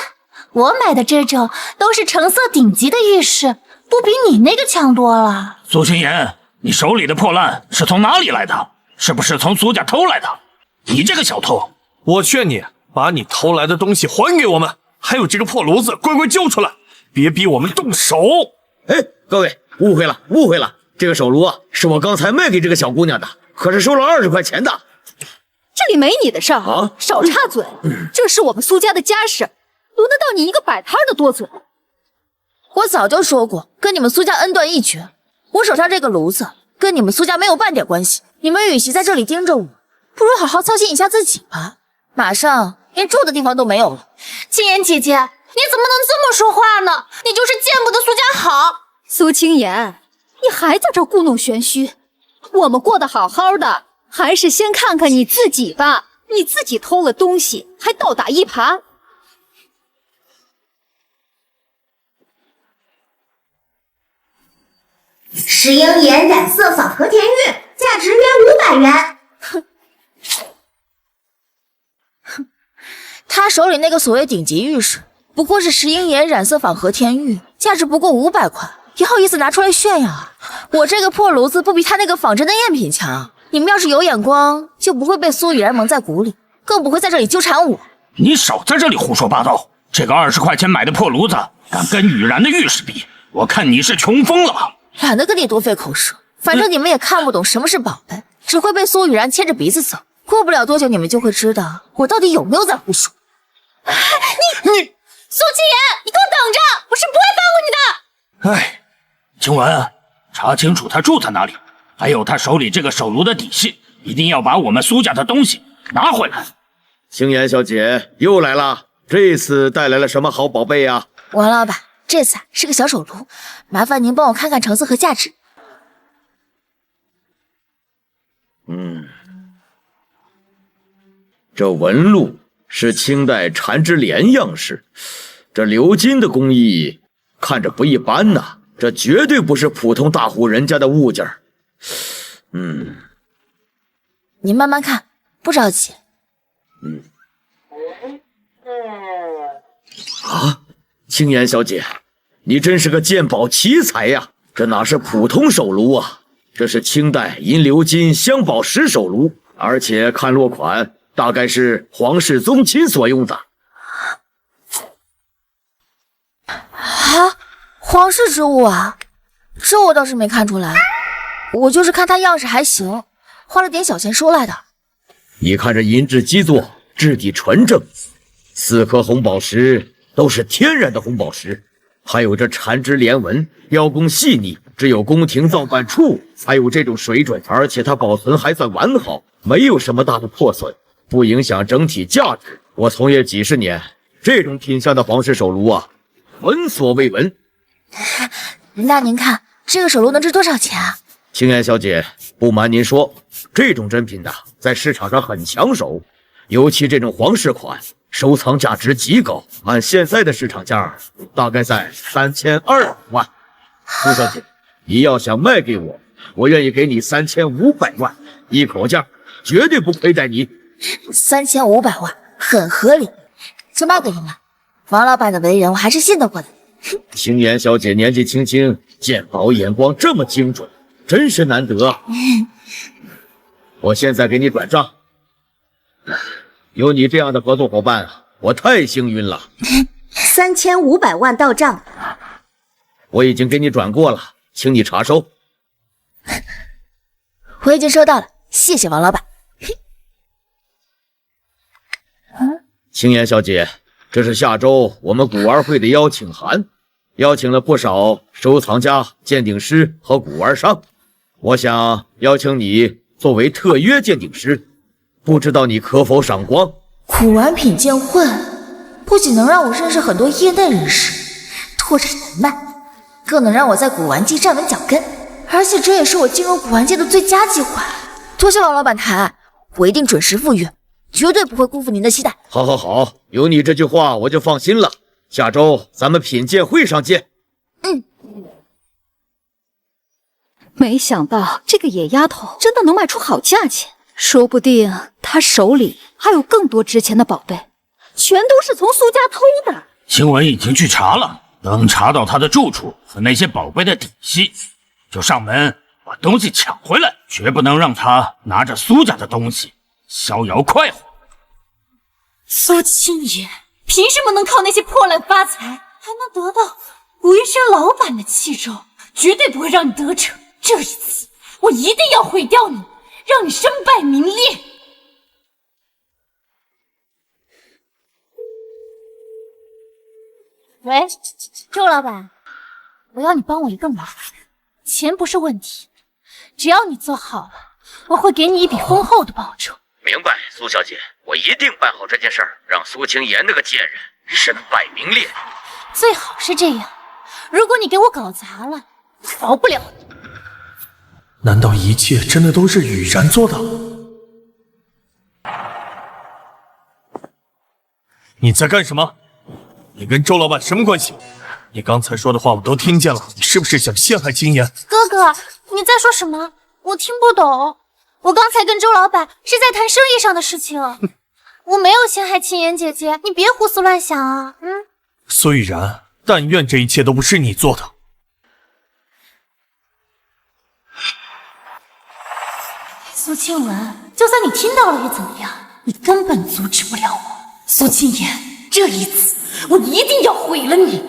Speaker 1: 我买的这种都是成色顶级的玉饰，不比你那个强多了。
Speaker 4: 苏青妍，你手里的破烂是从哪里来的？是不是从苏家偷来的？你这个小偷！
Speaker 5: 我劝你把你偷来的东西还给我们，还有这个破炉子，乖乖交出来，别逼我们动手！
Speaker 10: 哎，各位误会了，误会了，这个手炉啊，是我刚才卖给这个小姑娘的，可是收了20块钱的。
Speaker 7: 这里没你的事儿
Speaker 10: 啊！
Speaker 7: 少插嘴，这是我们苏家的家事，轮得到你一个摆摊的多嘴？
Speaker 2: 我早就说过，跟你们苏家恩断义绝。我手上这个炉子跟你们苏家没有半点关系。你们与其在这里盯着我，不如好好操心一下自己吧。马上连住的地方都没有了。
Speaker 1: 青妍姐姐，你怎么能这么说话呢？你就是见不得苏家好。
Speaker 7: 苏青妍，你还在这故弄玄虚？我们过得好好的，还是先看看你自己吧。你自己偷了东西，还倒打一耙。
Speaker 6: 石英岩染色仿和田玉，价值约500元。
Speaker 2: 他手里那个所谓顶级玉饰，不过是石英岩染色仿和田玉，价值不过500块，也好意思拿出来炫耀啊？我这个破炉子不比他那个仿真的赝品强。你们要是有眼光，就不会被苏雨然蒙在鼓里，更不会在这里纠缠我。
Speaker 4: 你少在这里胡说八道！这个20块钱买的破炉子，敢跟雨然的玉饰比，我看你是穷疯了！
Speaker 2: 懒得跟你多费口舌，反正你们也看不懂什么是宝贝，只会被苏雨然牵着鼻子走。过不了多久，你们就会知道我到底有没有在胡说。
Speaker 1: 你苏青妍，你给我等着，我是不会放过你的。
Speaker 4: 哎，晴雯，查清楚他住在哪里，还有他手里这个手炉的底细，一定要把我们苏家的东西拿回来。
Speaker 10: 青妍小姐又来了，这次带来了什么好宝贝呀？
Speaker 2: 王老板，这次是个小手炉，麻烦您帮我看看成色和价值。
Speaker 10: 这纹路是清代缠枝莲样式，这鎏金的工艺看着不一般呐，这绝对不是普通大户人家的物件。
Speaker 2: 您慢慢看，不着急。
Speaker 10: 青妍小姐，你真是个鉴宝奇才呀！这哪是普通手炉啊，这是清代银鎏金镶宝石手炉，而且看落款，大概是皇室宗亲所用的。
Speaker 2: 啊，皇室之物啊，这我倒是没看出来，我就是看它样式还行，花了点小钱收来的。
Speaker 10: 你看这银质基座，质地纯正，4颗红宝石都是天然的红宝石，还有这缠枝莲纹，雕工细腻，只有宫廷造办处才有这种水准，而且它保存还算完好，没有什么大的破损，不影响整体价值。我从业几十年，这种品相的皇室手炉啊，闻所未闻。
Speaker 2: 那您看这个手炉能值多少钱啊？
Speaker 10: 青妍小姐，不瞒您说，这种珍品在市场上很抢手，尤其这种皇室款，收藏价值极高，按现在的市场价，大概在3200万。苏小姐，你要想卖给我，我愿意给你3500万，一口价，绝对不亏待你。
Speaker 2: 3500万，很合理，就卖给您了。王老板的为人，我还是信得过的。
Speaker 10: 青妍小姐年纪轻轻，鉴宝眼光这么精准，真是难得。我现在给你转账，有你这样的合作伙伴，我太幸运了。
Speaker 6: 3500万到账，
Speaker 10: 我已经给你转过了，请你查收。
Speaker 2: 我已经收到了，谢谢王老板。
Speaker 10: 青妍小姐，这是下周我们古玩会的邀请函，邀请了不少收藏家、鉴定师和古玩商，我想邀请你作为特约鉴定师，不知道你可否赏光？
Speaker 2: 古玩品鉴会不仅能让我认识很多业内人士，拓展人脉，更能让我在古玩界站稳脚跟，而且这也是我进入古玩界的最佳机会。多谢王老板抬，我一定准时赴约，绝对不会辜负您的期待。
Speaker 10: 好，好，好，有你这句话我就放心了。下周咱们品鉴会上见。
Speaker 7: 没想到这个野丫头真的能卖出好价钱，说不定她手里还有更多值钱的宝贝，全都是从苏家偷的。
Speaker 4: 晴雯已经去查了，等查到她的住处和那些宝贝的底细，就上门把东西抢回来，绝不能让她拿着苏家的东西逍遥快活。
Speaker 1: 苏青言凭什么能靠那些破烂发财，还能得到吴云轩老板的器重？绝对不会让你得逞。这一次，我一定要毁掉你，让你身败名裂。喂，周老板，我要你帮我一个忙，钱不是问题，只要你做好了，我会给你一笔丰厚的报酬。
Speaker 10: 明白，苏小姐，我一定办好这件事儿，让苏青言那个贱人身败名裂。
Speaker 1: 最好是这样，如果你给我搞砸了，饶不了你。
Speaker 5: 难道一切真的都是雨然做的？你在干什么？你跟周老板什么关系？你刚才说的话我都听见了，你是不是想陷害青言？
Speaker 3: 哥哥，你在说什么？我听不懂。我刚才跟周老板是在谈生意上的事情，我没有陷害青言姐姐，你别胡思乱想啊！
Speaker 5: 苏雨然，但愿这一切都不是你做的。
Speaker 1: 苏清文，就算你听到了又怎么样？你根本阻止不了我。苏青言，这一次我一定要毁了你！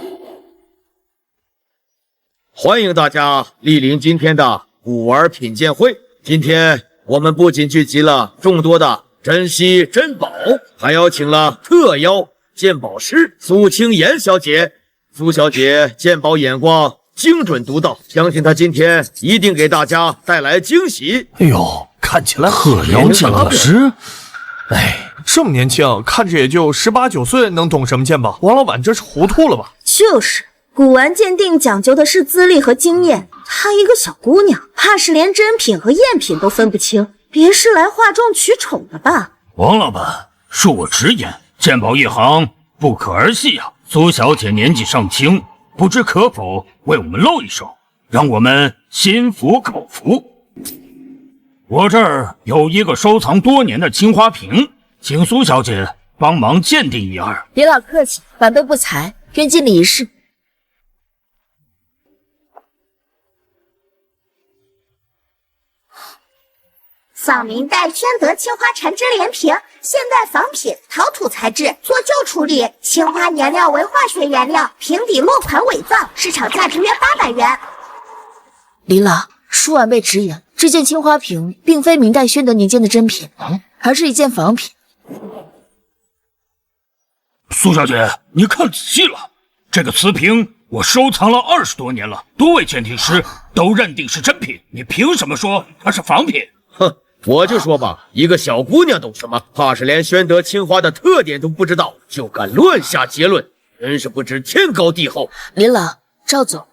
Speaker 10: 欢迎大家莅临今天的古玩品鉴会。今天我们不仅聚集了众多的珍稀珍宝，还邀请了特邀鉴宝师苏青言小姐。苏小姐鉴宝眼光精准独到，相信她今天一定给大家带来惊喜。
Speaker 5: 哎呦，看起来
Speaker 4: 特邀鉴宝师，
Speaker 5: 哎，这么年轻，看着也就18、19岁，能懂什么鉴宝？王老板这是糊涂了吧？
Speaker 2: 就是，古玩鉴定讲究的是资历和经验，她一个小姑娘，怕是连真品和赝品都分不清，别是来哗众取宠的吧？
Speaker 4: 王老板，恕我直言，鉴宝一行不可儿戏啊！苏小姐年纪尚轻，不知可否为我们露一手，让我们心服口服。我这儿有一个收藏多年的青花瓶，请苏小姐帮忙鉴定一二。
Speaker 2: 别老客气，晚辈不才，愿尽力一试。
Speaker 6: 仿明代宣德青花缠枝莲瓶，现代仿品，陶土材质，做旧处理，青花颜料为化学原料，瓶底落款伪造，市场价值约800元。
Speaker 2: 李老，恕晚辈直言，这件青花瓶并非明代宣德年间的真品，而是一件仿品。
Speaker 4: 苏小姐，你看仔细了，这个瓷瓶我收藏了20多年了，多位鉴定师都认定是真品，你凭什么说它是仿品？
Speaker 10: 哼，我就说吧，一个小姑娘懂什么？怕是连宣德青花的特点都不知道，就敢乱下结论，真是不知天高地厚。
Speaker 2: 林老，赵总，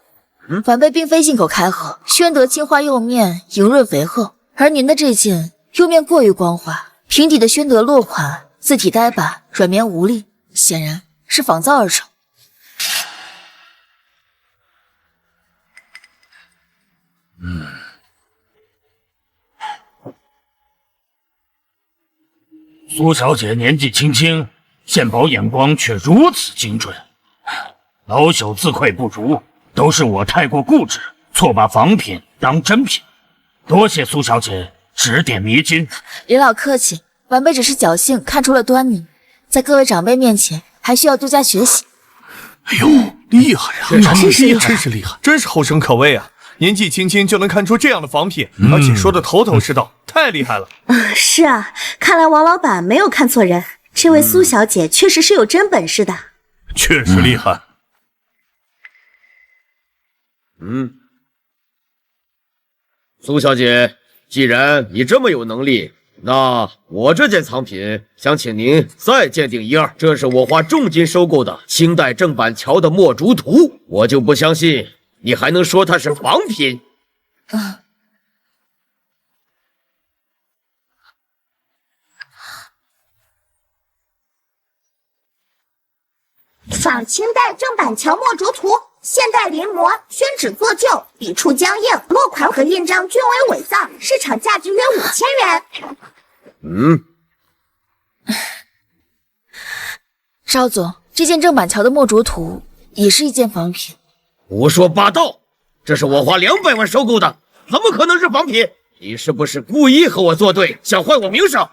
Speaker 2: 晚辈并非进口开盒，宣德青花釉面莹润肥厚，而您的这件釉面过于光滑，瓶底的宣德落款字体呆板，软绵无力，显然是仿造而成。
Speaker 4: 苏小姐年纪轻轻，鉴宝眼光却如此精准，老朽自愧不如，都是我太过固执，错把仿品当真品。多谢苏小姐指点迷津。
Speaker 2: 林老客气，晚辈只是侥幸看出了端倪，在各位长辈面前还需要多加学习。
Speaker 5: 哎呦，厉害呀！真是厉害，真是后生可畏啊！年纪轻轻就能看出这样的仿品，而且说的头头是道，太厉害了。
Speaker 2: 是啊，看来王老板没有看错人，这位苏小姐确实是有真本事的。
Speaker 5: 确实厉害。
Speaker 10: 苏小姐，既然你这么有能力，那我这件藏品想请您再鉴定一二。这是我花重金收购的清代正版桥的墨竹图，我就不相信你还能说它是仿品。
Speaker 6: 仿清代正版桥墨竹图，现代临摹，宣纸作旧，笔触僵硬，落款和印章均为伪造，市场价值约5000元。
Speaker 3: 少总，这件正板桥的墨竹图也是一件仿品。
Speaker 10: 胡说八道！这是我花200万收购的，怎么可能是仿品？你是不是故意和我作对，想坏我名声？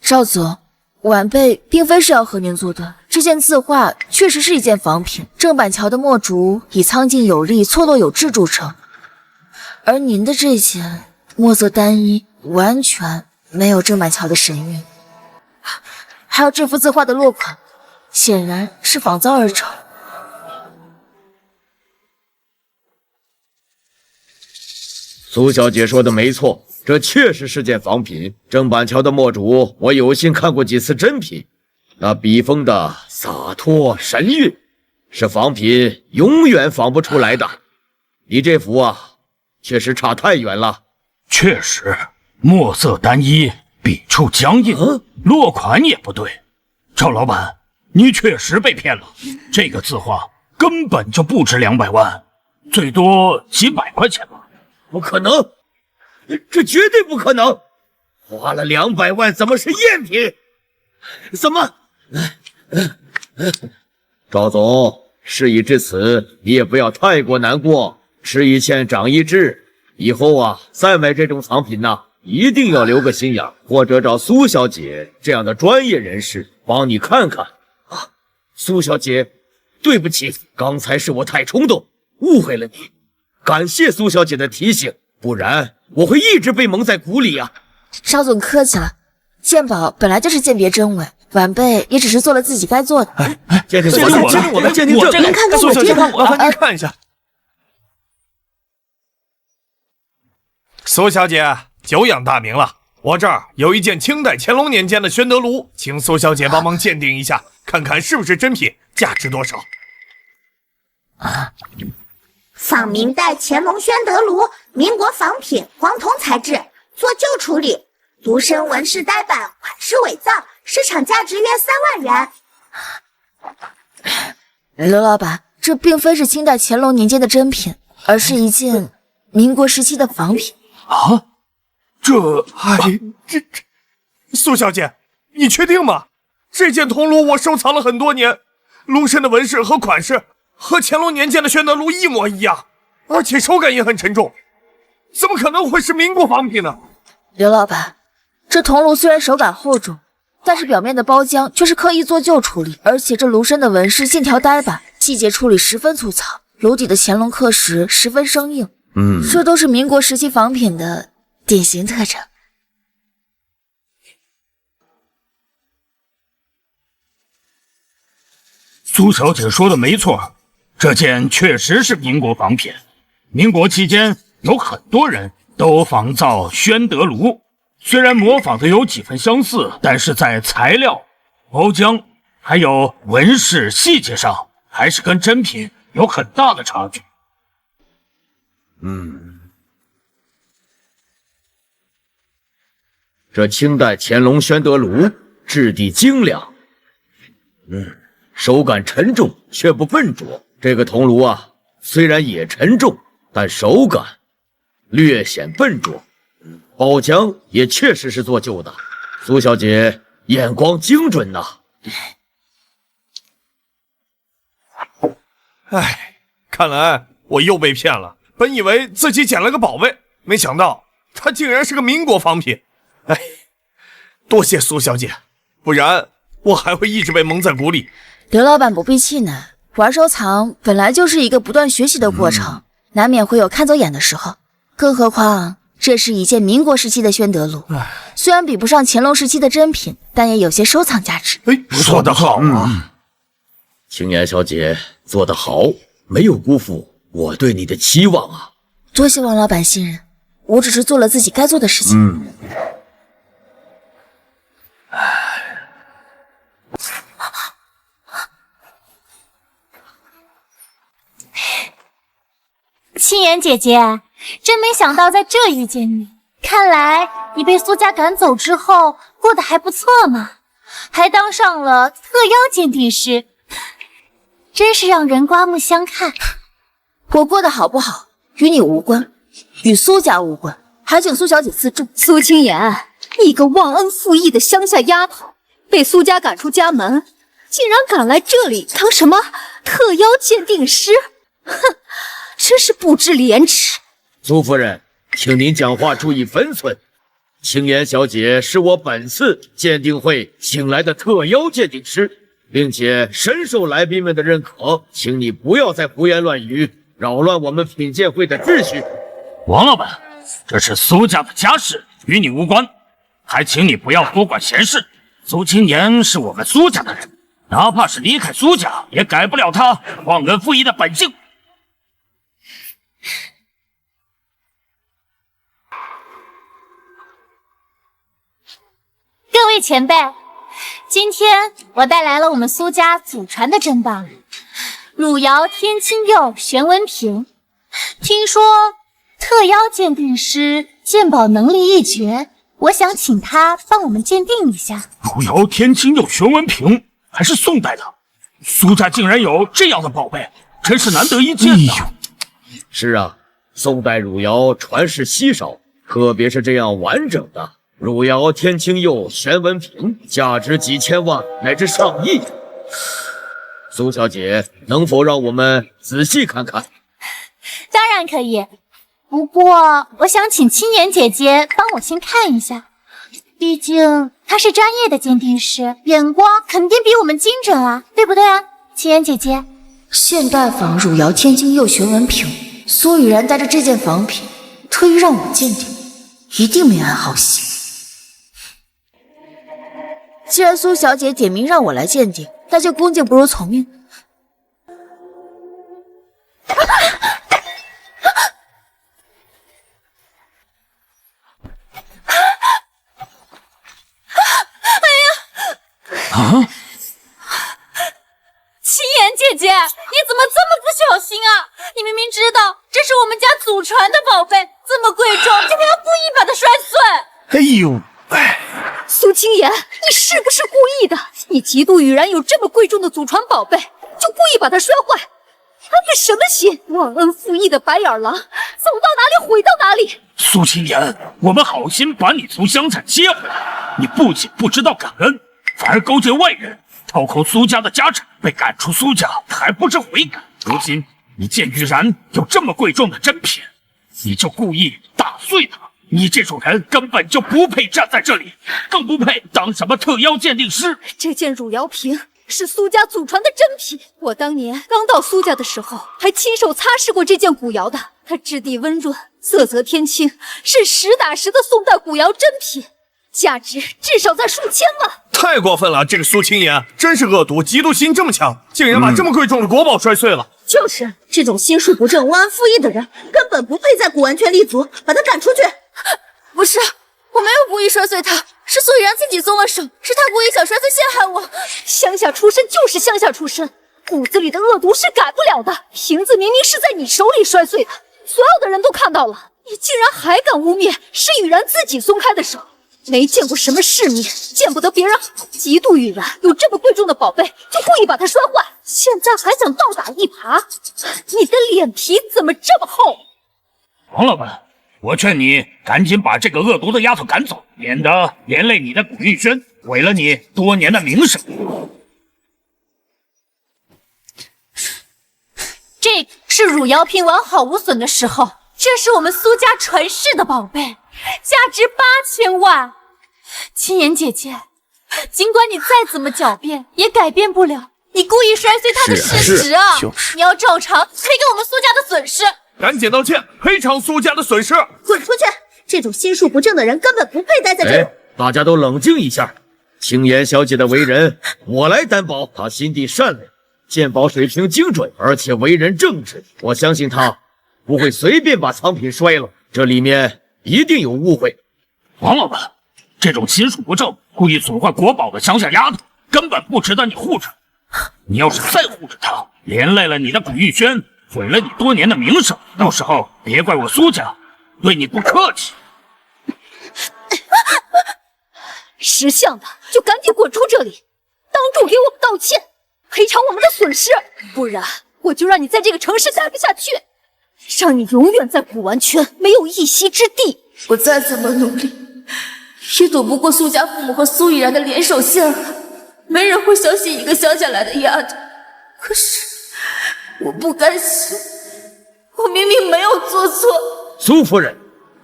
Speaker 3: 少总，晚辈并非是要和您作对，这件字画确实是一件仿品。正板桥的墨竹以苍劲有力、错落有致著称，而您的这件墨色单一，完全没有正板桥的神韵。还有这幅字画的落款，显然是仿造而成。
Speaker 10: 苏小姐说的没错，这确实是件仿品。正板桥的墨竹，我有幸看过几次真品，那笔锋的洒脱神韵，是仿品永远仿不出来的。你这幅啊，确实差太远了。
Speaker 4: 确实，墨色单一，笔触僵硬，落款也不对。赵老板，你确实被骗了。这个字画根本就不值200万，最多几百块钱吧。
Speaker 10: 不可能，这绝对不可能！花了200万，怎么是赝品？怎么？赵总，事已至此，你也不要太过难过。吃一堑，长一智，以后啊，再买这种藏品呢，一定要留个心眼，或者找苏小姐这样的专业人士帮你看看啊。苏小姐，对不起，刚才是我太冲动，误会了你。感谢苏小姐的提醒，不然我会一直被蒙在鼓里啊。
Speaker 3: 邵总客气了，鉴宝本来就是鉴别真伪，晚辈也只是做了自己该做的。
Speaker 5: 鉴定我的鉴定证，
Speaker 7: 您看看
Speaker 5: 苏小姐，
Speaker 7: 我这个，
Speaker 5: 麻烦您看一下。苏小姐，久仰大名了，我这儿有一件清代乾隆年间的宣德炉，请苏小姐帮忙鉴定一下，看看是不是真品，价值多少。
Speaker 6: 仿明代乾隆宣德炉，民国仿品，黄铜材质，做旧处理，炉身纹饰呆板，款式伪造，市场价值约3万元。
Speaker 3: 刘老板，这并非是清代乾隆年间的真品，而是一件民国时期的仿品。
Speaker 4: 啊，这
Speaker 5: 苏小姐，你确定吗？这件铜炉我收藏了很多年，炉身的纹饰和款式和乾隆年间的宣德炉一模一样，而且手感也很沉重，怎么可能会是民国仿品呢？
Speaker 3: 刘老板，这铜炉虽然手感厚重，但是表面的包浆却是刻意做旧处理，而且这炉身的纹饰线条呆板，细节处理十分粗糙，炉底的乾隆刻石十分生硬。这都是民国时期仿品的典型特征。
Speaker 4: 苏小姐说的没错，这件确实是民国仿品。民国期间有很多人都仿造宣德炉，虽然模仿的有几分相似，但是在材料、包浆还有纹饰细节上，还是跟真品有很大的差距。
Speaker 10: 这清代乾隆宣德炉质地精良，手感沉重却不笨拙。这个铜炉啊，虽然也沉重，但手感略显笨拙，包浆也确实是做旧的。苏小姐眼光精准呐！
Speaker 5: 唉，看来我又被骗了。本以为自己捡了个宝贝，没想到它竟然是个民国仿品。唉，多谢苏小姐，不然我还会一直被蒙在鼓里。
Speaker 3: 刘老板不必气馁，玩收藏本来就是一个不断学习的过程，难免会有看走眼的时候。更何况这是一件民国时期的宣德炉，虽然比不上乾隆时期的真品，但也有些收藏价值。
Speaker 4: 说得好啊！
Speaker 10: 青岩小姐做得好，没有辜负我对你的期望啊！
Speaker 3: 多谢王老板信任，我只是做了自己该做的事情。
Speaker 1: 青岩姐姐，真没想到在这遇见你。看来你被苏家赶走之后过得还不错嘛，还当上了特邀鉴定师，真是让人刮目相看。
Speaker 2: 我过得好不好与你无关，与苏家无关，还请苏小姐自重。
Speaker 7: 苏清言，你个忘恩负义的乡下丫头，被苏家赶出家门，竟然敢来这里当什么特邀鉴定师？哼，真是不知廉耻！
Speaker 10: 苏夫人，请您讲话注意分寸。青言小姐是我本次鉴定会请来的特邀鉴定师，并且深受来宾们的认可，请你不要再胡言乱语，扰乱我们品鉴会的秩序。
Speaker 4: 王老板，这是苏家的家事，与你无关，还请你不要多管闲事。苏清言是我们苏家的人，哪怕是离开苏家，也改不了他忘恩负义的本性。
Speaker 1: 各位前辈，今天我带来了我们苏家祖传的珍宝——汝窑天青釉玄纹瓶。听说特邀鉴定师鉴宝能力一绝，我想请他帮我们鉴定一下。
Speaker 4: 汝窑天青釉玄纹瓶，还是宋代的，苏家竟然有这样的宝贝，真是难得一见呐！
Speaker 10: 是啊，宋代汝窑传世稀少，特别是这样完整的汝窑天青釉玄纹瓶，价值几千万乃至上亿。苏小姐，能否让我们仔细看看？
Speaker 1: 当然可以，不过我想请青言姐姐帮我先看一下，毕竟她是专业的鉴定师，眼光肯定比我们精准啊，对不对啊，青言姐姐？
Speaker 2: 现代仿汝窑天青釉玄纹瓶，苏雨然带着这件仿品，特意让我鉴定，一定没安好心。既然苏小姐点名让我来鉴定，那就恭敬不如从命。
Speaker 4: 啊！
Speaker 3: 青言姐姐，你怎么这么不小心啊？你明明知道这是我们家祖传的宝贝，这么贵重，竟然故意把它摔碎！
Speaker 4: 哎呦，
Speaker 7: 苏清言，你是不是故意的？你嫉妒雨然有这么贵重的祖传宝贝，就故意把它摔坏，安个什么心？忘恩负义的白眼狼，走到哪里毁到哪里！
Speaker 4: 苏清言，我们好心把你从乡下接回来，你不仅不知道感恩，反而勾结外人，掏空苏家的家产，被赶出苏家还不知悔改。如今你见雨然有这么贵重的珍品，你就故意打碎它。你这种人根本就不配站在这里，更不配当什么特邀鉴定师。
Speaker 7: 这件汝窑瓶是苏家祖传的珍品，我当年刚到苏家的时候，还亲手擦拭过这件古窑的。它质地温润，色泽天青，是实打实的宋代古窑珍品，价值至少在数千万。
Speaker 5: 太过分了，这个苏清言真是恶毒，嫉妒心这么强，竟然把这么贵重的国宝摔碎了。
Speaker 2: 就是这种心术不正、忘恩负义的人，根本不配在古玩圈立足，把他赶出去！
Speaker 3: 不是，我没有故意摔碎它，是苏雨然自己松了手，是他故意想摔碎陷害我。
Speaker 7: 乡下出身就是乡下出身，骨子里的恶毒是改不了的。瓶子明明是在你手里摔碎的，所有的人都看到了，你竟然还敢污蔑是雨然自己松开的手。没见过什么世面，见不得别人好，嫉妒雨然有这么贵重的宝贝，就故意把它摔坏，现在还想倒打一耙，你的脸皮怎么这么厚？
Speaker 4: 王老板，我劝你赶紧把这个恶毒的丫头赶走，免得连累你的古玉轩，毁了你多年的名声。
Speaker 1: 这是汝窑瓶完好无损的时候，这是我们苏家传世的宝贝，价值8000万。青言姐姐，尽管你再怎么狡辩，也改变不了你故意摔碎它的事实啊！你要照常赔给我们苏家的损失。
Speaker 5: 赶紧道歉，赔偿苏家的损失。
Speaker 2: 滚出去！这种心术不正的人根本不配待在这里。
Speaker 10: 大家都冷静一下。青言小姐的为人，我来担保，她心地善良，鉴宝水平精准，而且为人正直。我相信她不会随便把藏品摔了，这里面一定有误会。
Speaker 4: 王老板，这种心术不正、故意损坏国宝的乡下丫头，根本不值得你护着。你要是再护着她，连累了你的古玉轩，毁了你多年的名声，到时候别怪我苏家对你不客气。
Speaker 7: 识相的就赶紧滚出这里，当众给我们道歉，赔偿我们的损失，不然我就让你在这个城市待不下去。让你永远在古玩圈没有一席之地。
Speaker 2: 我再怎么努力，也躲不过苏家父母和苏以然的联手陷害。没人会相信一个乡下来的丫头。可是我不甘心，我明明没有做错。
Speaker 10: 苏夫人，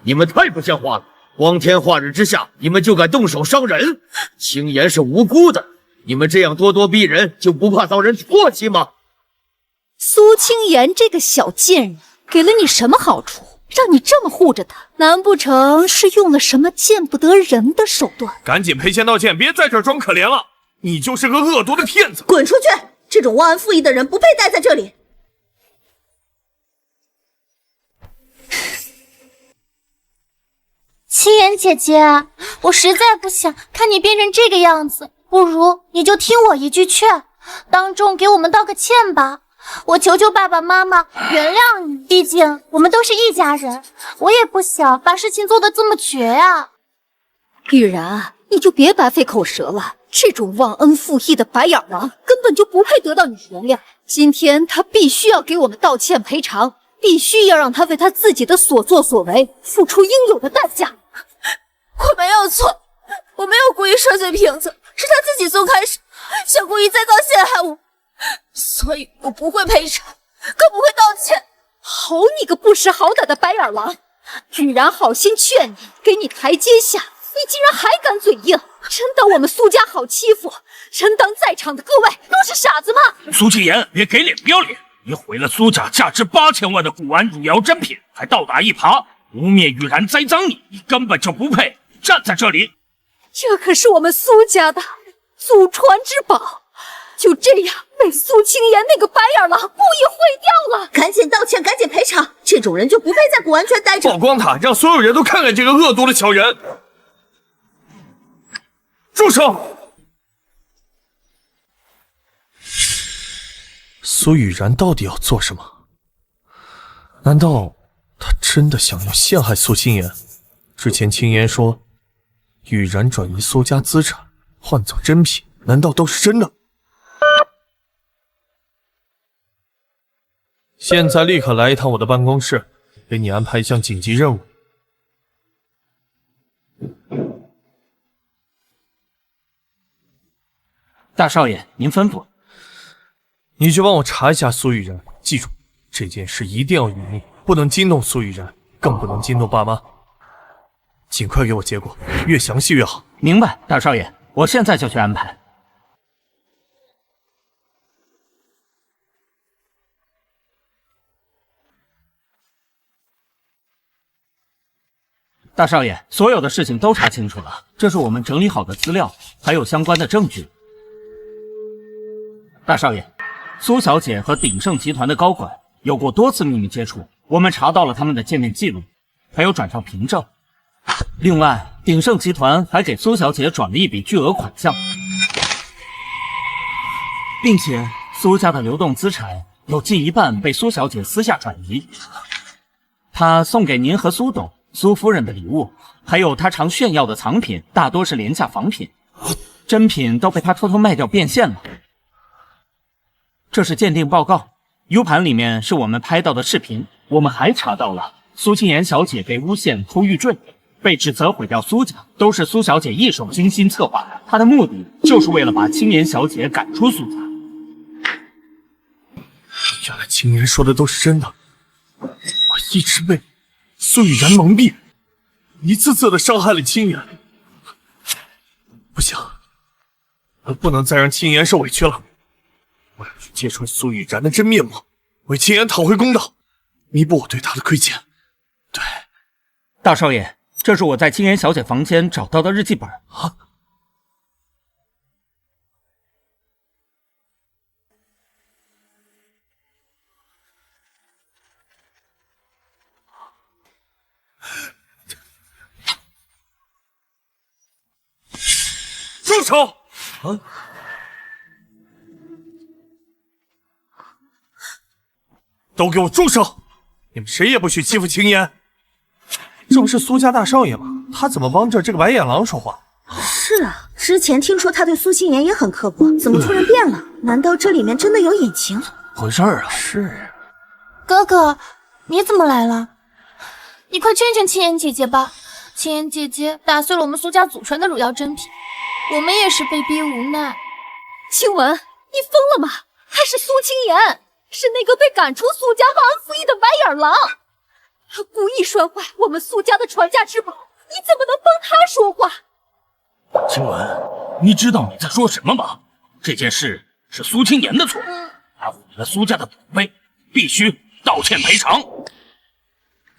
Speaker 10: 你们太不像话了！光天化日之下，你们就敢动手伤人？青岩是无辜的，你们这样咄咄逼人，就不怕遭人唾弃吗？
Speaker 7: 苏青岩这个小贱人，给了你什么好处，让你这么护着他？难不成是用了什么见不得人的手段？
Speaker 5: 赶紧赔钱道歉，别在这儿装可怜了！你就是个恶毒的骗子！
Speaker 11: 滚出去！这种忘恩负义的人不配待在这里。
Speaker 3: 青岩姐姐，我实在不想看你变成这个样子，不如你就听我一句劝，当众给我们道个歉吧。我求求爸爸妈妈原谅你，毕竟我们都是一家人，我也不想把事情做得这么绝啊。
Speaker 7: 雨然，你就别白费口舌了，这种忘恩负义的白眼狼根本就不配得到你原谅。今天他必须要给我们道歉赔偿，必须要让他为他自己的所作所为付出应有的代价。
Speaker 2: 我没有错，我没有故意摔碎瓶子，是他自己从开始想故意再造陷害我，所以我不会赔偿，更不会道歉。
Speaker 7: 好你个不识好歹的白眼狼！雨然好心劝你，给你台阶下，你竟然还敢嘴硬，真当我们苏家好欺负？真当在场的各位都是傻子吗？
Speaker 4: 苏青岩，别给脸不要脸！你毁了苏家价值8000万的古玩汝窑珍品，还倒打一耙，污蔑雨然栽赃你，你根本就不配站在这里。
Speaker 7: 这可是我们苏家的祖传之宝，就这样被苏青岩那个白眼狼故意毁掉了。
Speaker 11: 赶紧道歉，赶紧赔偿！这种人就不配在古玩圈待着。
Speaker 5: 曝光他，让所有人都看看这个恶毒的小人！住手！苏雨然到底要做什么？难道他真的想要陷害苏青岩？之前青岩说雨然转移苏家资产换走珍品，难道都是真的？现在立刻来一趟我的办公室，给你安排一项紧急任务。
Speaker 4: 大少爷，您吩咐。
Speaker 5: 你去帮我查一下苏雨然，记住这件事一定要隐秘，不能惊动苏雨然，更不能惊动爸妈。尽快给我结果，越详细越好。
Speaker 4: 明白，大少爷，我现在就去安排。大少爷，所有的事情都查清楚了，这是我们整理好的资料，还有相关的证据。大少爷，苏小姐和鼎盛集团的高管有过多次秘密接触，我们查到了他们的见面记录，还有转账凭证。另外，鼎盛集团还给苏小姐转了一笔巨额款项，并且苏家的流动资产有近一半被苏小姐私下转移。她送给您和苏董、苏夫人的礼物，还有她常炫耀的藏品，大多是廉价仿品，真品都被她偷偷卖掉变现了。这是鉴定报告 ，U 盘里面是我们拍到的视频。我们还查到了苏青岩小姐被诬陷偷玉坠，被指责毁掉苏家，都是苏小姐一手精心策划的。她的目的就是为了把青岩小姐赶出苏家。
Speaker 5: 原来青岩说的都是真的，我一直被苏雨然蒙蔽，一次次的伤害了青岩。不行，我不能再让青岩受委屈了。我要去揭穿苏雨然的真面目，为青岩讨回公道，弥补我对他的亏欠。对，
Speaker 4: 大少爷，这是我在青岩小姐房间找到的日记本啊。
Speaker 5: 住手！啊！都给我住手！你们谁也不许欺负青岩！这不是苏家大少爷吗？他怎么帮着这个白眼狼说话？
Speaker 11: 是啊，之前听说他对苏青岩也很刻薄，怎么突然变了？难道这里面真的有隐情？
Speaker 5: 回事儿啊！是啊，
Speaker 3: 哥哥，
Speaker 1: 你怎么来了？
Speaker 3: 你快劝劝青妍姐姐吧。青妍姐姐打碎了我们苏家祖传的汝窑珍品，我们也是被逼无奈。
Speaker 7: 青文，你疯了吗？他是苏青妍，是那个被赶出苏家忘恩负义的歪眼狼。他故意摔坏我们苏家的传家之宝，你怎么能帮他说话？
Speaker 4: 青文，你知道你在说什么吗？这件事是苏青妍的错，她毁了苏家的宝贝，必须道歉赔偿。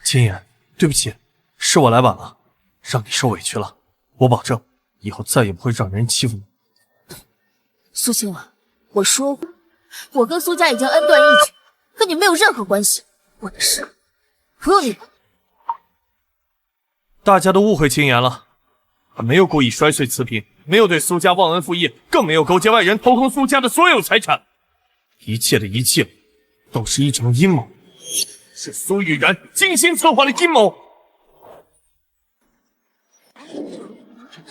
Speaker 5: 青妍，对不起，是我来晚了，让你受委屈了。我保证，以后再也不会让人欺负你。
Speaker 2: 苏青文，我说过，我跟苏家已经恩断义绝，跟你没有任何关系。我的事不用你管。
Speaker 5: 大家都误会青妍了，他没有故意摔碎瓷瓶，没有对苏家忘恩负义，更没有勾结外人掏空苏家的所有财产。一切的一切，都是一场阴谋，是苏玉然精心策划的阴谋。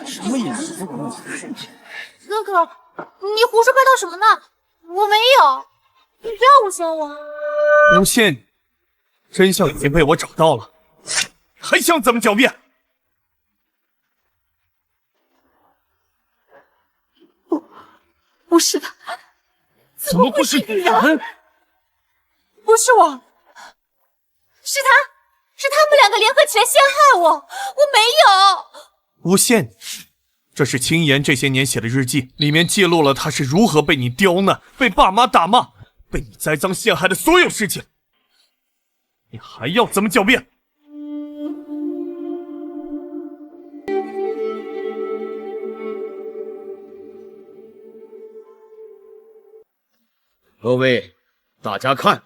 Speaker 4: 什么意思？
Speaker 3: 哥哥，你胡说八道什么呢？我没有，你不要诬陷我。
Speaker 5: 诬陷你，真相已经被我找到了，还想怎么狡辩？
Speaker 7: 不是的，
Speaker 4: 怎么会是玉然？
Speaker 3: 不是我，是他们两个联合起来陷害我，我没有。
Speaker 5: 诬陷你，这是青妍这些年写的日记，里面记录了她是如何被你刁难、被爸妈打骂、被你栽赃陷害的所有事情。你还要怎么狡辩？
Speaker 10: 各位，大家看，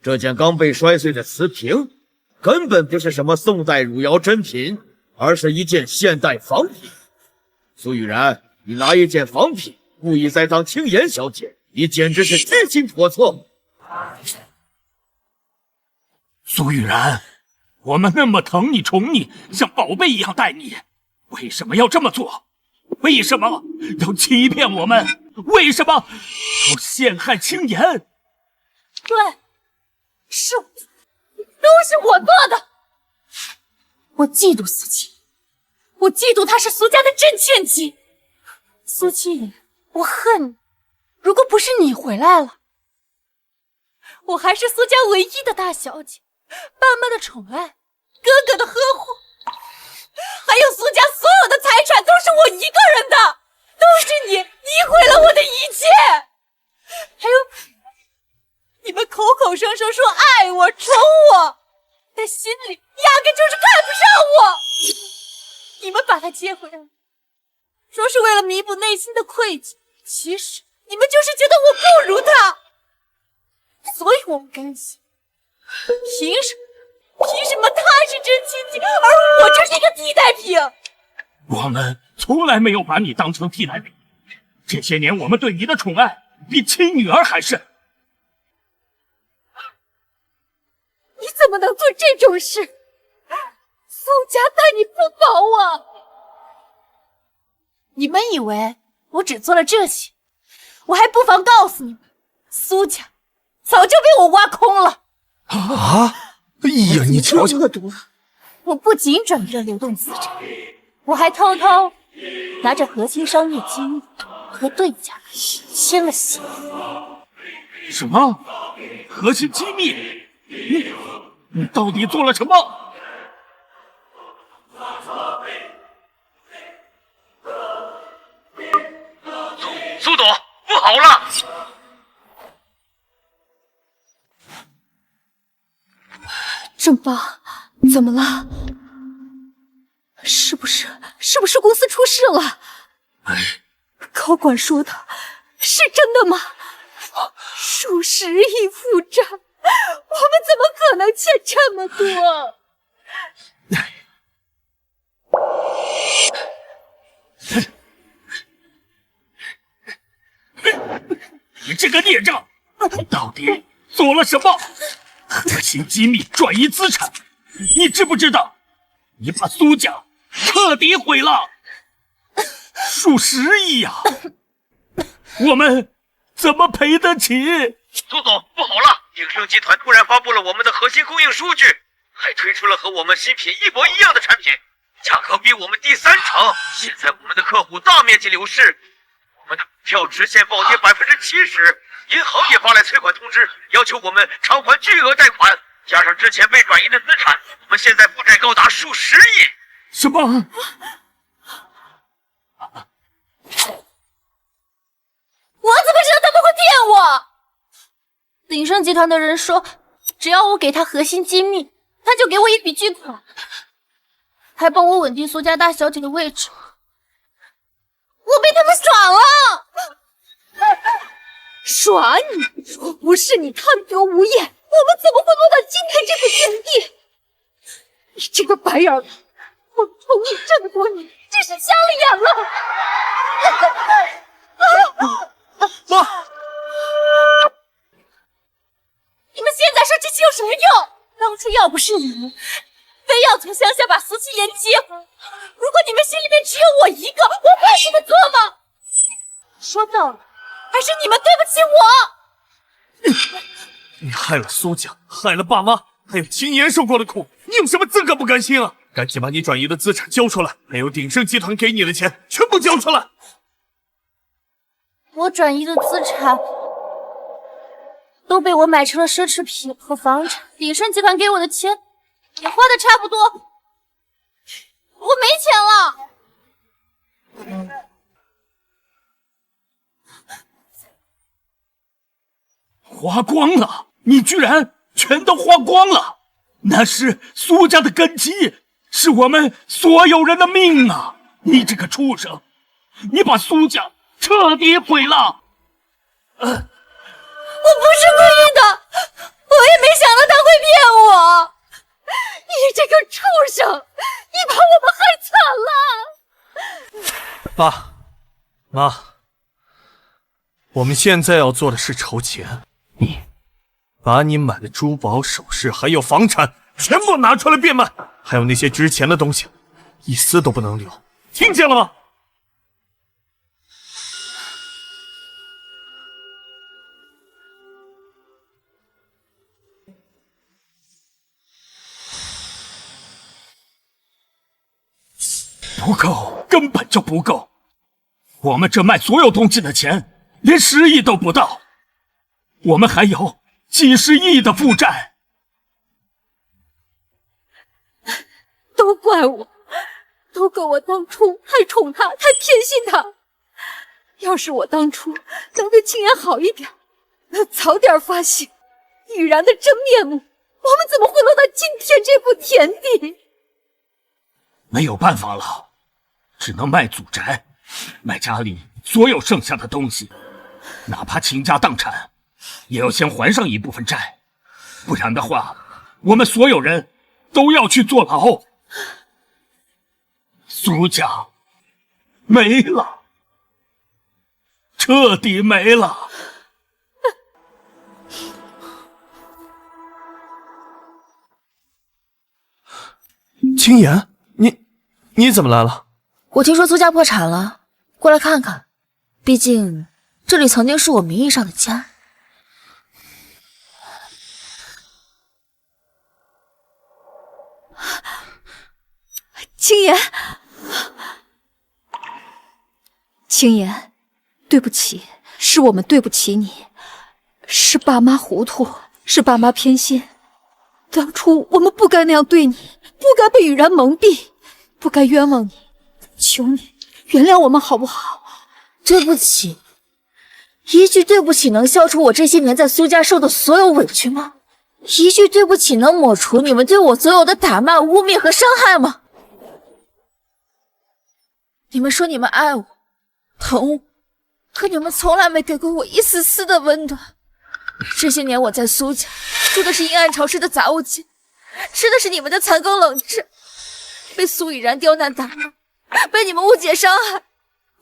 Speaker 10: 这件刚被摔碎的瓷瓶，根本不是什么宋代汝窑珍品，而是一件现代仿品。苏玉然，你拿一件仿品故意栽赃青妍小姐，你简直是居心叵测。
Speaker 4: 苏玉然，我们那么疼你、宠你，像宝贝一样待你，为什么要这么做？为什么要欺骗我们？为什么要陷害青妍？
Speaker 3: 对，是我，都是我做的。我嫉妒苏青，我嫉妒她是苏家的真千金。苏青妍，我恨你。如果不是你回来了，我还是苏家唯一的大小姐，爸妈的宠爱，哥哥的呵护，还有苏家所有的财产都是我一个人的，都是你毁了我的一切。还有你们口口声声说爱我、宠我，但心里压根就是看不上我。你们把他接回来，说是为了弥补内心的愧疚，其实你们就是觉得我不如他，所以我不甘心。凭什么他是真亲戚，而我就是一个替代品？
Speaker 4: 我们从来没有把你当成替代品，这些年我们对你的宠爱比亲女儿还深。
Speaker 7: 你怎么能做这种事？苏家待你不薄啊！
Speaker 3: 你们以为我只做了这些，我还不妨告诉你们，苏家早就被我挖空了。
Speaker 5: 啊！哎呀，你瞧瞧，
Speaker 2: 恶毒！
Speaker 3: 我不仅转移了流动资产，我还偷偷拿着核心商业机密和对家签了协议。
Speaker 4: 什么？核心机密？你到底做了什么？苏董，不好了！
Speaker 7: 正邦，怎么了？是不是公司出事了？高管说的是真的吗？数十亿负债，我们怎么可能欠这么多？
Speaker 4: 你这个孽障，你到底做了什么？核心机密转移资产，你知不知道？你把苏家彻底毁了，数十亿呀！我们怎么赔得起？
Speaker 10: 苏总，不好了！
Speaker 12: 鼎盛集团突然发布了我们的核心供应数据，还推出了和我们新品一模一样的产品，价格比我们低3成。现在我们的客户大面积流失，我们的股票直线暴跌70%，银行也发来催款通知，要求我们偿还巨额贷款，加上之前被转移的资产，我们现在负债高达数10亿。
Speaker 4: 什么？
Speaker 3: 我怎么知道他们会骗我？鼎盛集团的人说，只要我给他核心机密，他就给我一笔巨款，还帮我稳定苏家大小姐的位置。我被他们耍了！
Speaker 7: 耍你？若不是你贪得无厌，我们怎么会落到今天这步田地？你这个白眼狼，我宠你这么多年，真是瞎了眼了！
Speaker 5: 妈，
Speaker 3: 你们现在说这些有什么用？当初要不是你们非要从乡下把苏清言接回，如果你们心里面只有我一个，我会这么做吗？说到了，还是你们对不起我。
Speaker 5: 你害了苏家，害了爸妈，还有青言受过的苦，你有什么资格不甘心啊？赶紧把你转移的资产交出来，还有鼎盛集团给你的钱全部交出来。
Speaker 3: 我转移的资产都被我买成了奢侈品和房产，鼎盛集团给我的钱也花的差不多，我没钱了。
Speaker 4: 花光了？你居然全都花光了？那是苏家的根基，是我们所有人的命啊！你这个畜生，你把苏家彻底毁了！
Speaker 3: 我不是故意的，我也没想到他会骗我。
Speaker 7: 你这个畜生，你把我们害惨了！
Speaker 5: 爸妈，我们现在要做的是筹钱。你把你买的珠宝首饰还有房产全部拿出来变卖，还有那些值钱的东西，一丝都不能留，听见了吗？
Speaker 4: 不够，根本就不够。我们这卖所有东西的钱连10亿都不到，我们还有几十亿的负债。
Speaker 7: 都怪我，都怪我当初太宠他，太偏心他。要是我当初能对青言好一点，能早点发现雨然的真面目，我们怎么会落到今天这步田地？
Speaker 4: 没有办法了，只能卖祖宅，卖家里所有剩下的东西，哪怕倾家荡产，也要先还上一部分债，不然的话，我们所有人都要去坐牢。苏家没了，彻底没了。
Speaker 5: 青言，你怎么来了？
Speaker 2: 我听说苏家破产了，过来看看。毕竟这里曾经是我名义上的家。
Speaker 7: 青言，青言，对不起，是我们对不起你，是爸妈糊涂，是爸妈偏心。当初我们不该那样对你，不该被雨然蒙蔽，不该冤枉你。求你原谅我们好不好？
Speaker 2: 对不起，一句对不起能消除我这些年在苏家受的所有委屈吗？一句对不起能抹除你们对我所有的打骂、污蔑和伤害吗？你们说你们爱我、疼我，可你们从来没给过我一丝丝的温暖。这些年我在苏家住的是阴暗潮湿的杂物间，吃的是你们的残羹冷炙，被苏雨然刁难打骂，被你们误解伤害，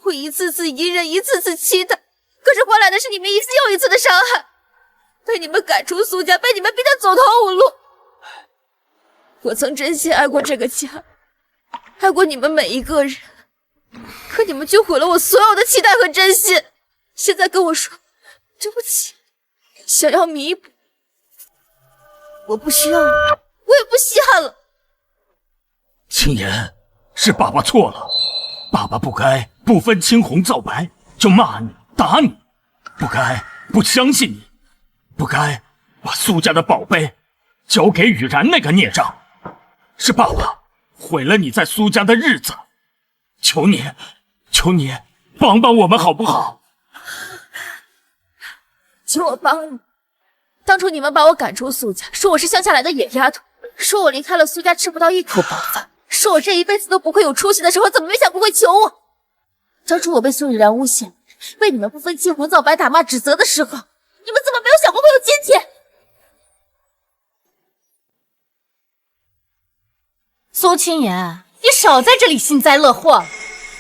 Speaker 2: 我一次次隐忍，一次次期待，可是换来的是你们一次又一次的伤害，被你们赶出苏家，被你们逼得走投无路。我曾真心爱过这个家，爱过你们每一个人，可你们却毁了我所有的期待和真心。现在跟我说对不起，想要弥补，我不需要了，我也不稀罕了。
Speaker 4: 青言，是爸爸错了，爸爸不该不分青红皂白就骂你打你，不该不相信你，不该把苏家的宝贝交给雨然那个孽障，是爸爸毁了你在苏家的日子，求你帮帮我们好不好？
Speaker 2: 请我帮你。当初你们把我赶出苏家，说我是乡下来的野丫头，说我离开了苏家吃不到一口饱饭，说我这一辈子都不会有出息的时候，怎么没想过会求我？当初我被苏雨然诬陷，被你们不分青红皂白打骂指责的时候，你们怎么没有想过会有今天？
Speaker 1: 苏青言，你少在这里幸灾乐祸了，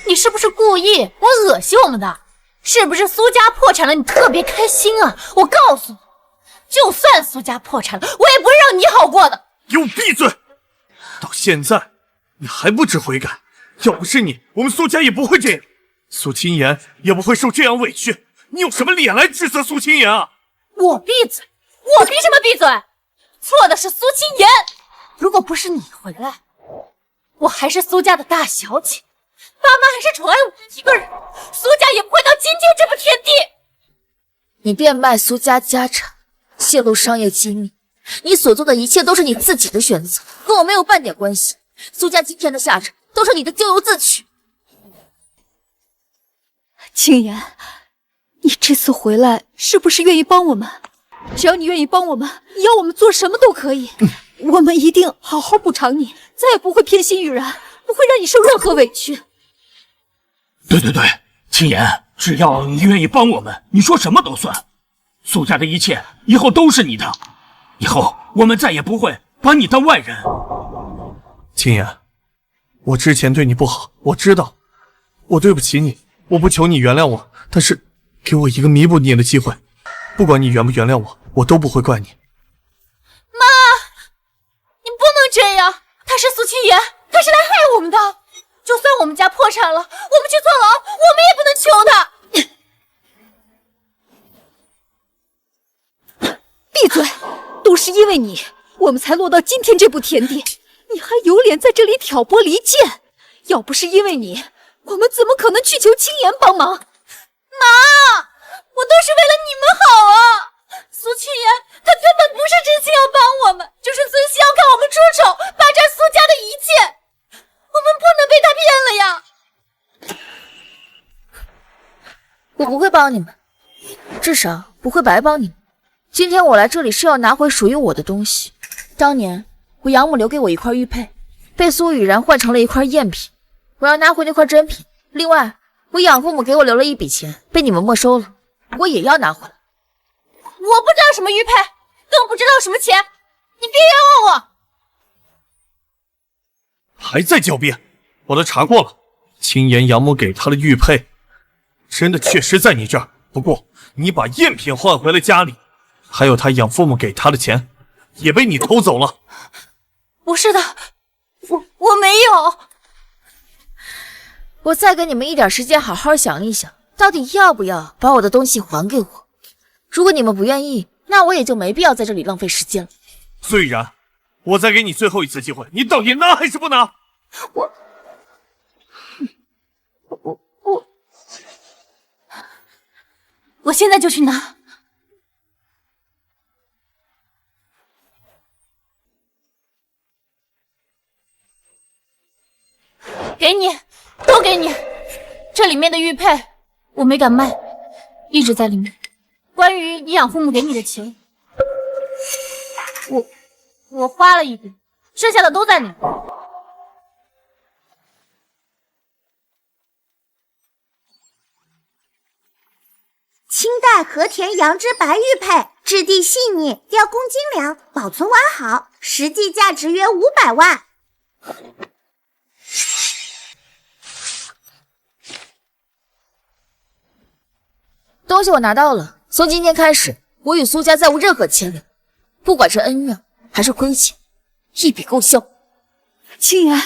Speaker 1: 你是不是故意来恶心我们的？是不是苏家破产了你特别开心啊？我告诉你，就算苏家破产了，我也不会让你好过的。
Speaker 5: 给我闭嘴！到现在你还不知悔改，要不是你，我们苏家也不会这样，苏青言也不会受这样委屈。你有什么脸来指责苏青言啊？
Speaker 1: 我闭嘴！我凭什么闭嘴？错的是苏青言，如果不是你回来，我还是苏家的大小姐，爸妈还是宠爱我一个人，苏家也不会到今天这步田地。
Speaker 2: 你变卖苏家家产，泄露商业机密，你所做的一切都是你自己的选择，跟我没有半点关系。苏家今天的下场都是你的咎由自取。
Speaker 7: 青言，你这次回来是不是愿意帮我们？只要你愿意帮我们，你要我们做什么都可以。我们一定好好补偿你，再也不会偏心雨然，不会让你受任何委屈。
Speaker 4: 对，青言，只要你愿意帮我们，你说什么都算。苏家的一切以后都是你的，以后我们再也不会把你当外人。
Speaker 5: 青言，我之前对你不好，我知道，我对不起你，我不求你原谅我，但是给我一个弥补你的机会，不管你原不原谅我，我都不会怪你。
Speaker 1: 妈，你不能这样，他是苏青言，他是来害我们的，就算我们家破产了，我们去坐牢，我们也不能求他。
Speaker 7: 闭嘴！都是因为你，我们才落到今天这步田地，你还有脸在这里挑拨离间？要不是因为你，我们怎么可能去求青言帮忙？
Speaker 1: 妈，我都是为了你们好啊！苏青言他根本不是真心要帮我们，就是存心要看我们出丑，霸占苏家的一切，我们不能被他骗了呀！
Speaker 2: 我不会帮你们，至少不会白帮你们。今天我来这里是要拿回属于我的东西。当年我养母留给我一块玉佩，被苏雨然换成了一块赝品，我要拿回那块真品。另外，我养父母给我留了一笔钱，被你们没收了，我也要拿回来。
Speaker 1: 我不知道什么玉佩，更不知道什么钱，你别冤枉我！
Speaker 5: 还在狡辩？我都查过了，青言养母给他的玉佩，真的确实在你这儿。不过你把赝品换回了家里，还有他养父母给他的钱，也被你偷走了。
Speaker 1: 不是的，我没有。
Speaker 2: 我再给你们一点时间，好好想一想，到底要不要把我的东西还给我。如果你们不愿意，那我也就没必要在这里浪费时间了。
Speaker 5: 虽然我再给你最后一次机会，你到底拿还是不拿？
Speaker 1: 我现在就去拿。给你，都给你。这里面的玉佩我没敢卖，一直在里面。关于你养父母给你的钱，我花了一点，剩下的都在里面。
Speaker 6: 清代和田羊脂白玉佩，质地细腻，雕工精良，保存完好，实际价值约500万。
Speaker 2: 东西我拿到了，从今天开始，我与苏家再无任何牵连，不管是恩怨还是亏欠，一笔勾销。
Speaker 7: 青言，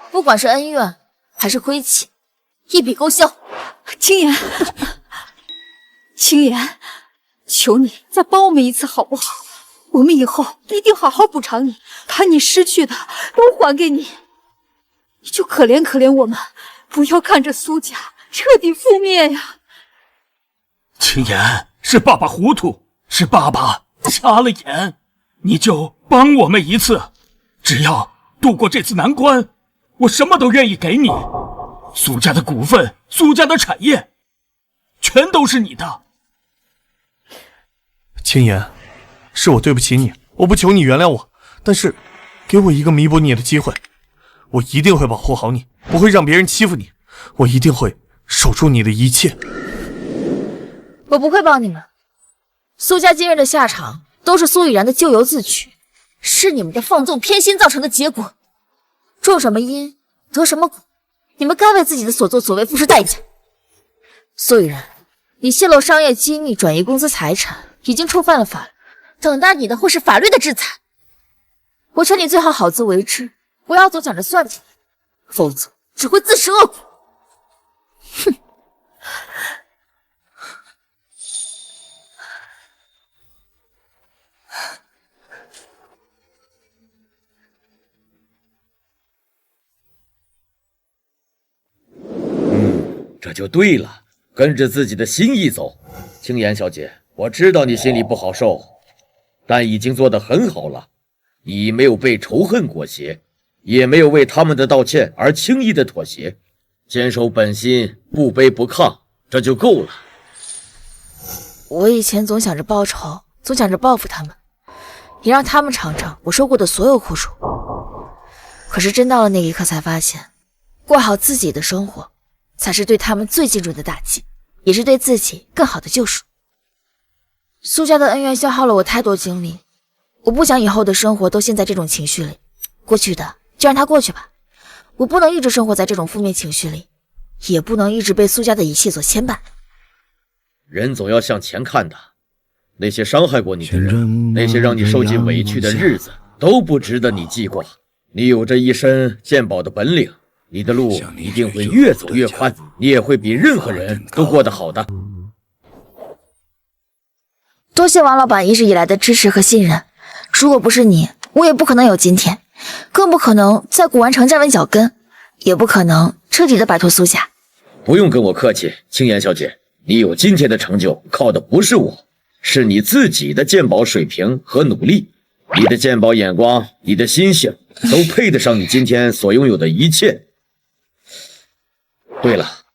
Speaker 2: 不管是恩怨还是亏欠，一笔勾销。
Speaker 7: 青言，青言，求你再帮我们一次好不好？我们以后一定好好补偿你，把你失去的都还给你。你就可怜可怜我们，不要看着苏家彻底覆灭呀！
Speaker 4: 青言，是爸爸糊涂，是爸爸瞎了眼，你就帮我们一次，只要度过这次难关，我什么都愿意给你。苏家的股份，苏家的产业，全都是你的。
Speaker 5: 青言，是我对不起你，我不求你原谅我，但是给我一个弥补你的机会，我一定会保护好你，不会让别人欺负你，我一定会守住你的一切。
Speaker 3: 我不会帮你们，苏家今日的下场都是苏雨然的咎由自取，是你们的放纵偏心造成的结果。种什么因得什么果，你们该为自己的所作所为付出代价。苏雨然，你泄露商业机密，转移公司财产，已经触犯了法律，等待你的会是法律的制裁。我劝你最好好自为之，不要总想着算计，否则只会自食恶果。哼！
Speaker 10: 这就对了，跟着自己的心意走。青言小姐，我知道你心里不好受，但已经做得很好了。你没有被仇恨裹挟，也没有为他们的道歉而轻易的妥协，坚守本心，不卑不亢，这就够了。
Speaker 3: 我以前总想着报仇，总想着报复他们，也让他们尝尝我受过的所有苦楚。可是真到了那一刻，才发现，过好自己的生活，才是对他们最精准的打击，也是对自己更好的救赎。苏家的恩怨消耗了我太多精力，我不想以后的生活都陷在这种情绪里。过去的就让它过去吧，我不能一直生活在这种负面情绪里，也不能一直被苏家的一切所牵绊。
Speaker 10: 人总要向前看的，那些伤害过你的人，那些让你受尽委屈的日子，都不值得你记挂。你有着一身鉴宝的本领，你的路一定会越走越宽，你也会比任何人都过得好的。
Speaker 3: 多谢王老板一直以来的支持和信任，如果不是你，我也不可能有今天，更不可能在古玩城站稳脚跟，也不可能彻底的摆脱苏家。
Speaker 10: 不用跟我客气，青言小姐，你有今天的成就，靠的不是我，是你自己的鉴宝水平和努力。你的鉴宝眼光，你的心性，都配得上你今天所拥有的一切。对了，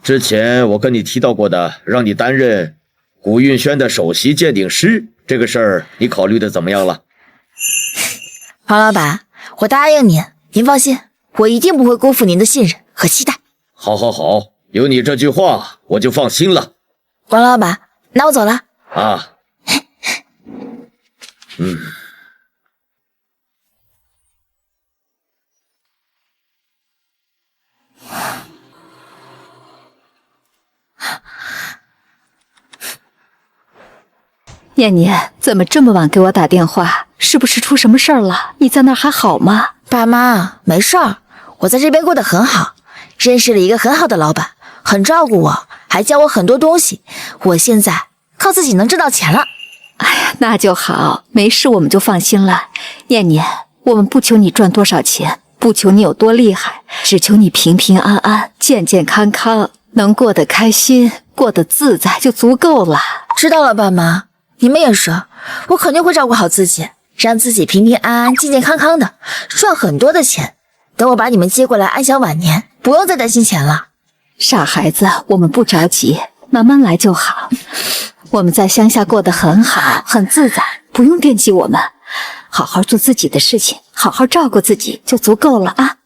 Speaker 10: 之前我跟你提到过的，让你担任古运轩的首席鉴定师，这个事儿你考虑的怎么样了？
Speaker 3: 王老板，我答应您，您放心，我一定不会辜负您的信任和期待。
Speaker 10: 好，好，好，有你这句话，我就放心了。
Speaker 3: 王老板，那我走了。
Speaker 10: 啊。
Speaker 7: 念念，怎么这么晚给我打电话？是不是出什么事儿了？你在那儿还好吗？
Speaker 3: 爸妈，没事儿，我在这边过得很好，认识了一个很好的老板，很照顾我，还教我很多东西。我现在靠自己能挣到钱了。
Speaker 7: 哎呀，那就好，没事我们就放心了。念念，我们不求你赚多少钱，不求你有多厉害，只求你平平安安、健健康康，能过得开心、过得自在就足够了。
Speaker 3: 知道了，爸妈，你们也是，我肯定会照顾好自己，让自己平平安安、健健康康的，赚很多的钱。等我把你们接过来安享晚年，不用再担心钱了。
Speaker 7: 傻孩子，我们不着急，慢慢来就好。我们在乡下过得很好，很自在，不用惦记我们，好好做自己的事情，好好照顾自己就足够了啊。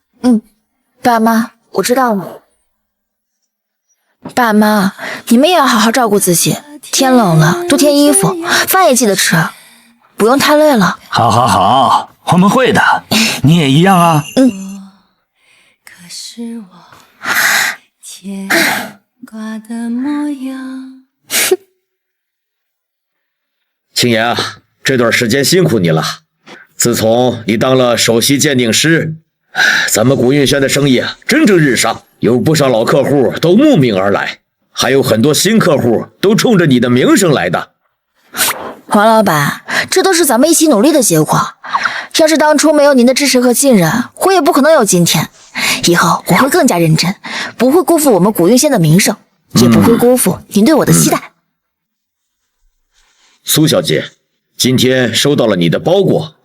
Speaker 3: 爸妈，我知道了。爸妈，你们也要好好照顾自己，天冷了多添衣服，饭也记得吃，不用太累了。
Speaker 4: 好，好，好，我们会的，你也一样啊。
Speaker 8: 可是我牵挂的模样。
Speaker 10: 青言啊，这段时间辛苦你了。自从你当了首席鉴定师，咱们古运轩的生意啊蒸蒸日上，有不少老客户都慕名而来。还有很多新客户都冲着你的名声来的。
Speaker 2: 黄老板，这都是咱们一起努力的结果。要是当初没有您的支持和信任，我也不可能有今天。以后我会更加认真，不会辜负我们古韵县的名声，也不会辜负您对我的期待。
Speaker 10: 苏小姐，今天收到了你的包裹。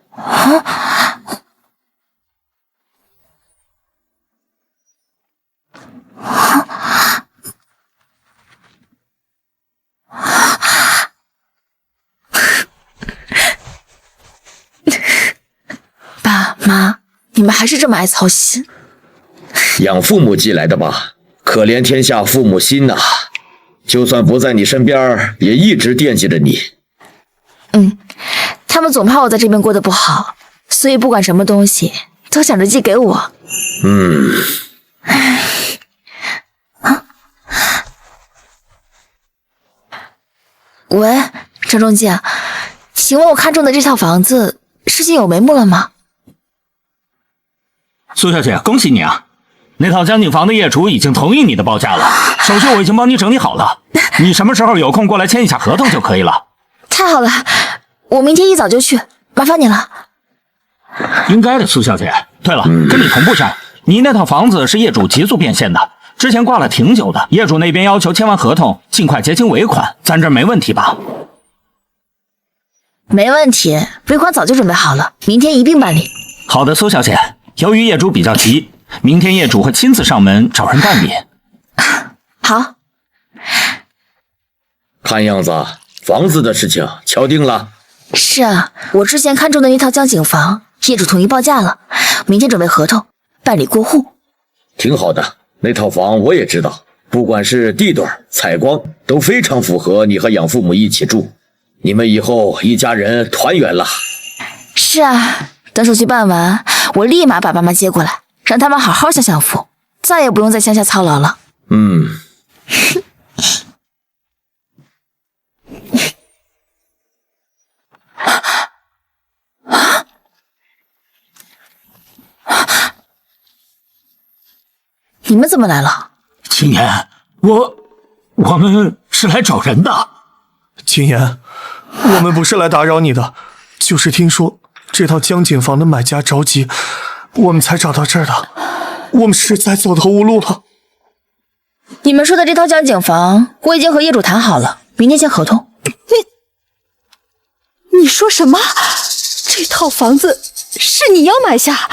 Speaker 2: 爸妈，你们还是这么爱操心。
Speaker 10: 养父母寄来的吧，可怜天下父母心呐，就算不在你身边，也一直惦记着你。
Speaker 2: 他们总怕我在这边过得不好，所以不管什么东西都想着寄给我。喂，张中介，请问我看中的这套房子事情有眉目了吗？
Speaker 4: 苏小姐，恭喜你啊！那套江景房的业主已经同意你的报价了，手续我已经帮你整理好了，你什么时候有空过来签一下合同就可以了。
Speaker 2: 太好了，我明天一早就去，麻烦你了。
Speaker 4: 应该的，苏小姐。对了，跟你同步下，你那套房子是业主急速变现的，之前挂了挺久的，业主那边要求签完合同尽快结清尾款，咱这没问题吧？
Speaker 2: 没问题，尾款早就准备好了，明天一并办理。
Speaker 4: 好的，苏小姐。由于业主比较急，明天业主会亲自上门找人办理。
Speaker 2: 好。
Speaker 10: 看样子房子的事情敲定了。
Speaker 2: 是啊，我之前看中的那套江景房，业主同意报价了，明天准备合同，办理过户。
Speaker 10: 挺好的，那套房我也知道，不管是地段、采光，都非常符合你和养父母一起住。你们以后一家人团圆了。
Speaker 2: 是啊，等手续办完，我立马把爸妈接过来，让他们好好享享福，再也不用在乡下操劳了。你们怎么来了？
Speaker 4: 青言，我们是来找人的。
Speaker 5: 青言，我们不是来打扰你的，就是听说这套江景房的买家着急，我们才找到这儿的。我们实在走投无路了。
Speaker 2: 你们说的这套江景房，我已经和业主谈好了，明天签合同。
Speaker 7: 你说什么？这套房子是你要买下？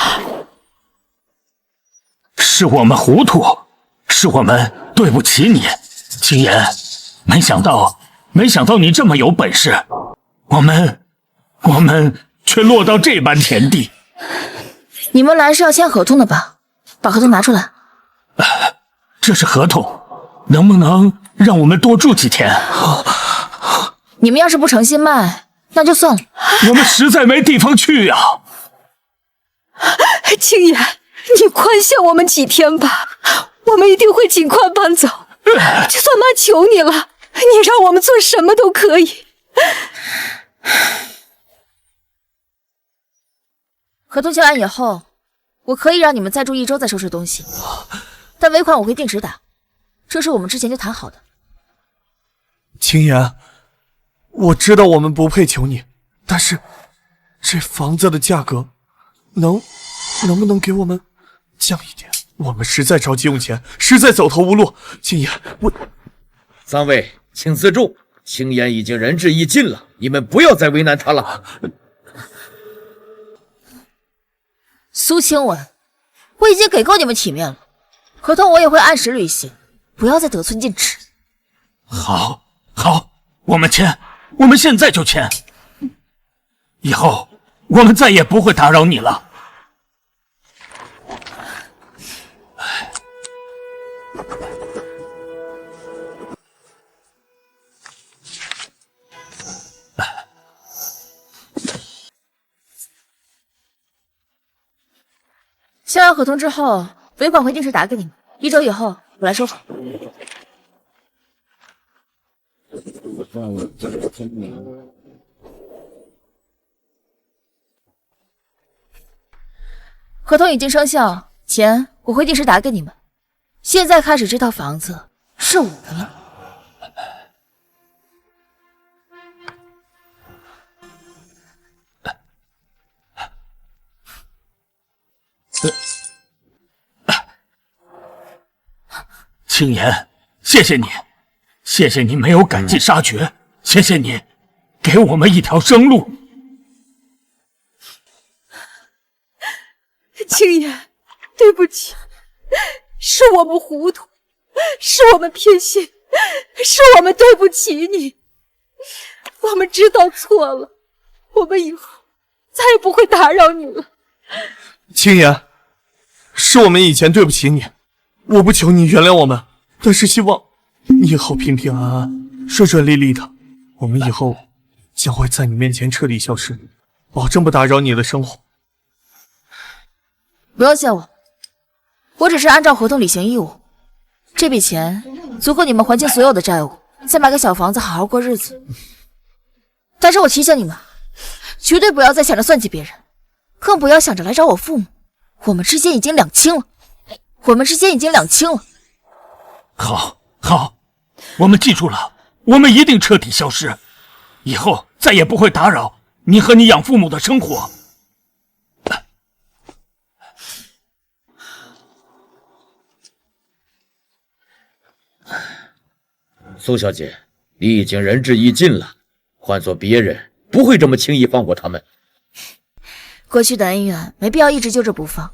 Speaker 4: 是我们糊涂，是我们对不起你，青言。没想到你这么有本事，我们却落到这般田地。
Speaker 2: 你们来是要签合同的吧？把合同拿出来。
Speaker 4: 这是合同，能不能让我们多住几天？
Speaker 2: 你们要是不诚心卖，那就算了。
Speaker 4: 我们实在没地方去呀。
Speaker 7: 青言，你宽限我们几天吧，我们一定会尽快搬走。就算妈求你了，你让我们做什么都可以。
Speaker 2: 合同签完以后，我可以让你们再住1周再收拾东西，但尾款我会定时打，这是我们之前就谈好的。
Speaker 5: 青言，我知道我们不配求你，但是这房子的价格能不能给我们降一点？我们实在着急用钱，实在走投无路。青言，
Speaker 10: 三位请自重，青言已经仁至义尽了，你们不要再为难他了。
Speaker 2: 苏清文，我已经给够你们体面了，合同我也会按时履行，不要再得寸进尺。
Speaker 4: 好，我们签，我们现在就签。以后我们再也不会打扰你了。
Speaker 2: 签完合同之后，尾款会定时打给你们，1周以后我来收好。合同已经生效，钱我会定时打给你们。现在开始，这套房子是我的了。
Speaker 4: 青岩，谢谢你，谢谢你没有赶尽杀绝，谢谢你给我们一条生路。
Speaker 7: 青岩，对不起，是我们糊涂，是我们偏心，是我们对不起你。我们知道错了，我们以后再也不会打扰你了。
Speaker 5: 青岩，是我们以前对不起你，我不求你原谅我们，但是希望你以后平平安安、顺顺利利的。我们以后将会在你面前彻底消失，保证不打扰你的生活。
Speaker 2: 不用谢我，我只是按照合同履行义务。这笔钱足够你们还清所有的债务，再买个小房子好好过日子。但是我提醒你们，绝对不要再想着算计别人，更不要想着来找我父母。我们之间已经两清了，
Speaker 4: 好，我们记住了，我们一定彻底消失，以后再也不会打扰你和你养父母的生活。
Speaker 10: 苏小姐，你已经仁至义尽了，换做别人不会这么轻易放过他们。
Speaker 2: 过去的恩怨没必要一直揪着不放，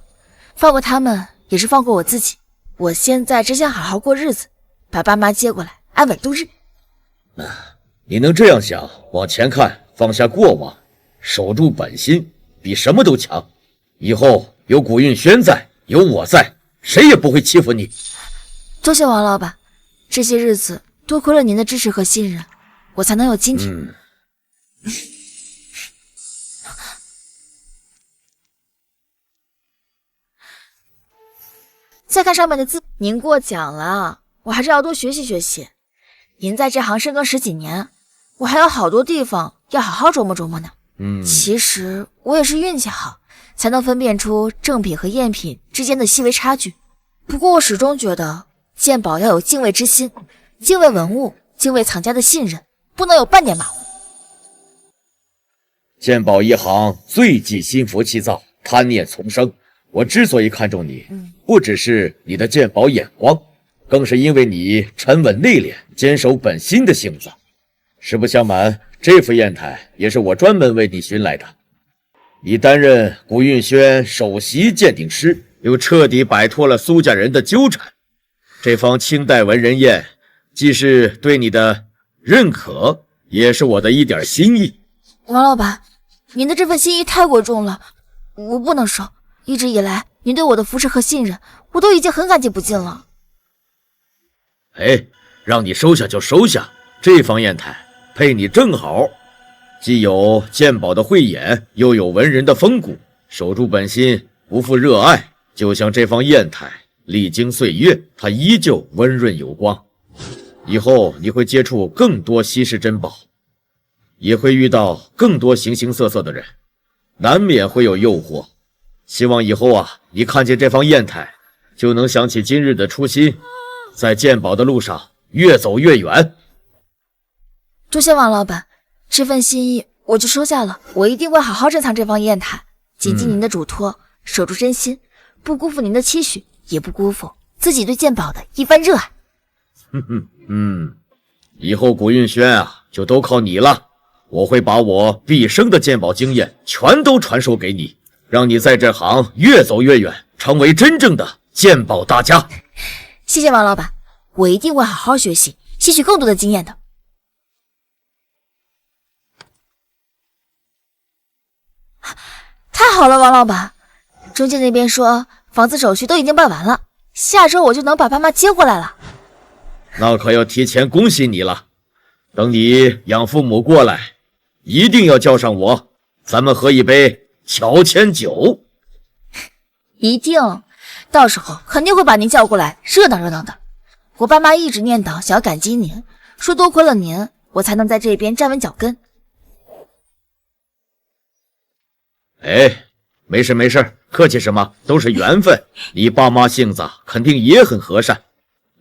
Speaker 2: 放过他们也是放过我自己。我现在只想好好过日子，把爸妈接过来，安稳度日。
Speaker 10: 你能这样想，往前看，放下过往，守住本心，比什么都强。以后有古运轩在，有我在，谁也不会欺负你。
Speaker 2: 多谢王老板，这些日子多亏了您的支持和信任，我才能有今天。再看上面的字，您过奖了，我还是要多学习学习。您在这行深耕10几年，我还有好多地方要好好琢磨琢磨呢。其实我也是运气好，才能分辨出正品和赝品之间的细微差距。不过我始终觉得鉴宝要有敬畏之心，敬畏文物，敬畏藏家的信任，不能有半点马虎。
Speaker 10: 鉴宝一行最忌心浮气躁，贪念丛生。我之所以看中你，不只是你的鉴宝眼光，更是因为你沉稳内敛、坚守本心的性子。实不相瞒，这副砚台也是我专门为你寻来的。你担任古运轩首席鉴定师，又彻底摆脱了苏家人的纠缠。这方清代文人砚，既是对你的认可，也是我的一点心意。
Speaker 2: 王老板，您的这份心意太过重了，我不能收。一直以来，您对我的扶持和信任，我都已经很感激不尽了。
Speaker 10: 让你收下就收下，这方砚台配你正好，既有鉴宝的慧眼，又有文人的风骨，守住本心，不负热爱。就像这方砚台，历经岁月，它依旧温润有光。以后你会接触更多稀世珍宝，也会遇到更多形形色色的人，难免会有诱惑。希望以后你看见这方砚台，就能想起今日的初心，在鉴宝的路上越走越远。
Speaker 2: 多谢王老板，这份心意我就收下了。我一定会好好珍藏这方砚台，谨记您的嘱托，守住真心，不辜负您的期许，也不辜负自己对鉴宝的一番热爱。
Speaker 10: 以后古运轩就都靠你了。我会把我毕生的鉴宝经验全都传授给你，让你在这行越走越远，成为真正的鉴宝大家。
Speaker 2: 谢谢王老板，我一定会好好学习，吸取更多的经验的。太好了，王老板，中介那边说房子手续都已经办完了，下周我就能把爸妈接过来了。
Speaker 10: 那可要提前恭喜你了，等你养父母过来，一定要叫上我，咱们喝一杯乔迁酒。
Speaker 2: 一定，到时候肯定会把您叫过来，热闹热闹的。我爸妈一直念叨想要感激您，说多亏了您，我才能在这边站稳脚跟。
Speaker 10: 没事没事，客气什么，都是缘分。你爸妈性子肯定也很和善，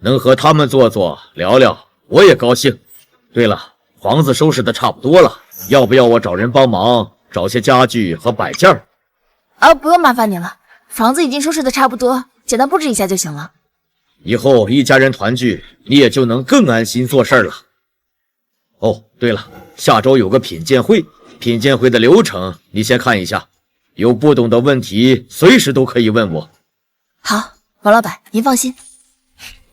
Speaker 10: 能和他们坐坐聊聊，我也高兴。对了，房子收拾的差不多了，要不要我找人帮忙找些家具和摆件？
Speaker 2: 不用麻烦您了，
Speaker 3: 房子已经收拾的差不多，简单布置一下就行了。
Speaker 10: 以后一家人团聚，你也就能更安心做事了。哦，对了，下周有个品鉴会，品鉴会的流程你先看一下，有不懂的问题随时都可以问我。
Speaker 3: 好，王老板，您放心，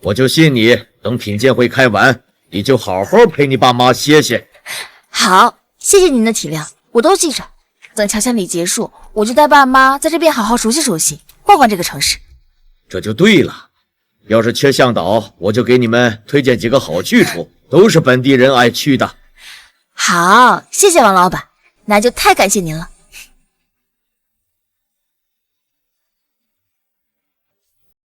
Speaker 10: 我就信你，等品鉴会开完，你就好好陪你爸妈歇歇。
Speaker 3: 好，谢谢您的体谅，我都记着。等乔迁礼结束，我就带爸妈在这边好好熟悉熟悉，逛逛这个城市。
Speaker 10: 这就对了，要是缺向导，我就给你们推荐几个好去处，都是本地人爱去的。
Speaker 3: 好，谢谢王老板，那就太感谢您了。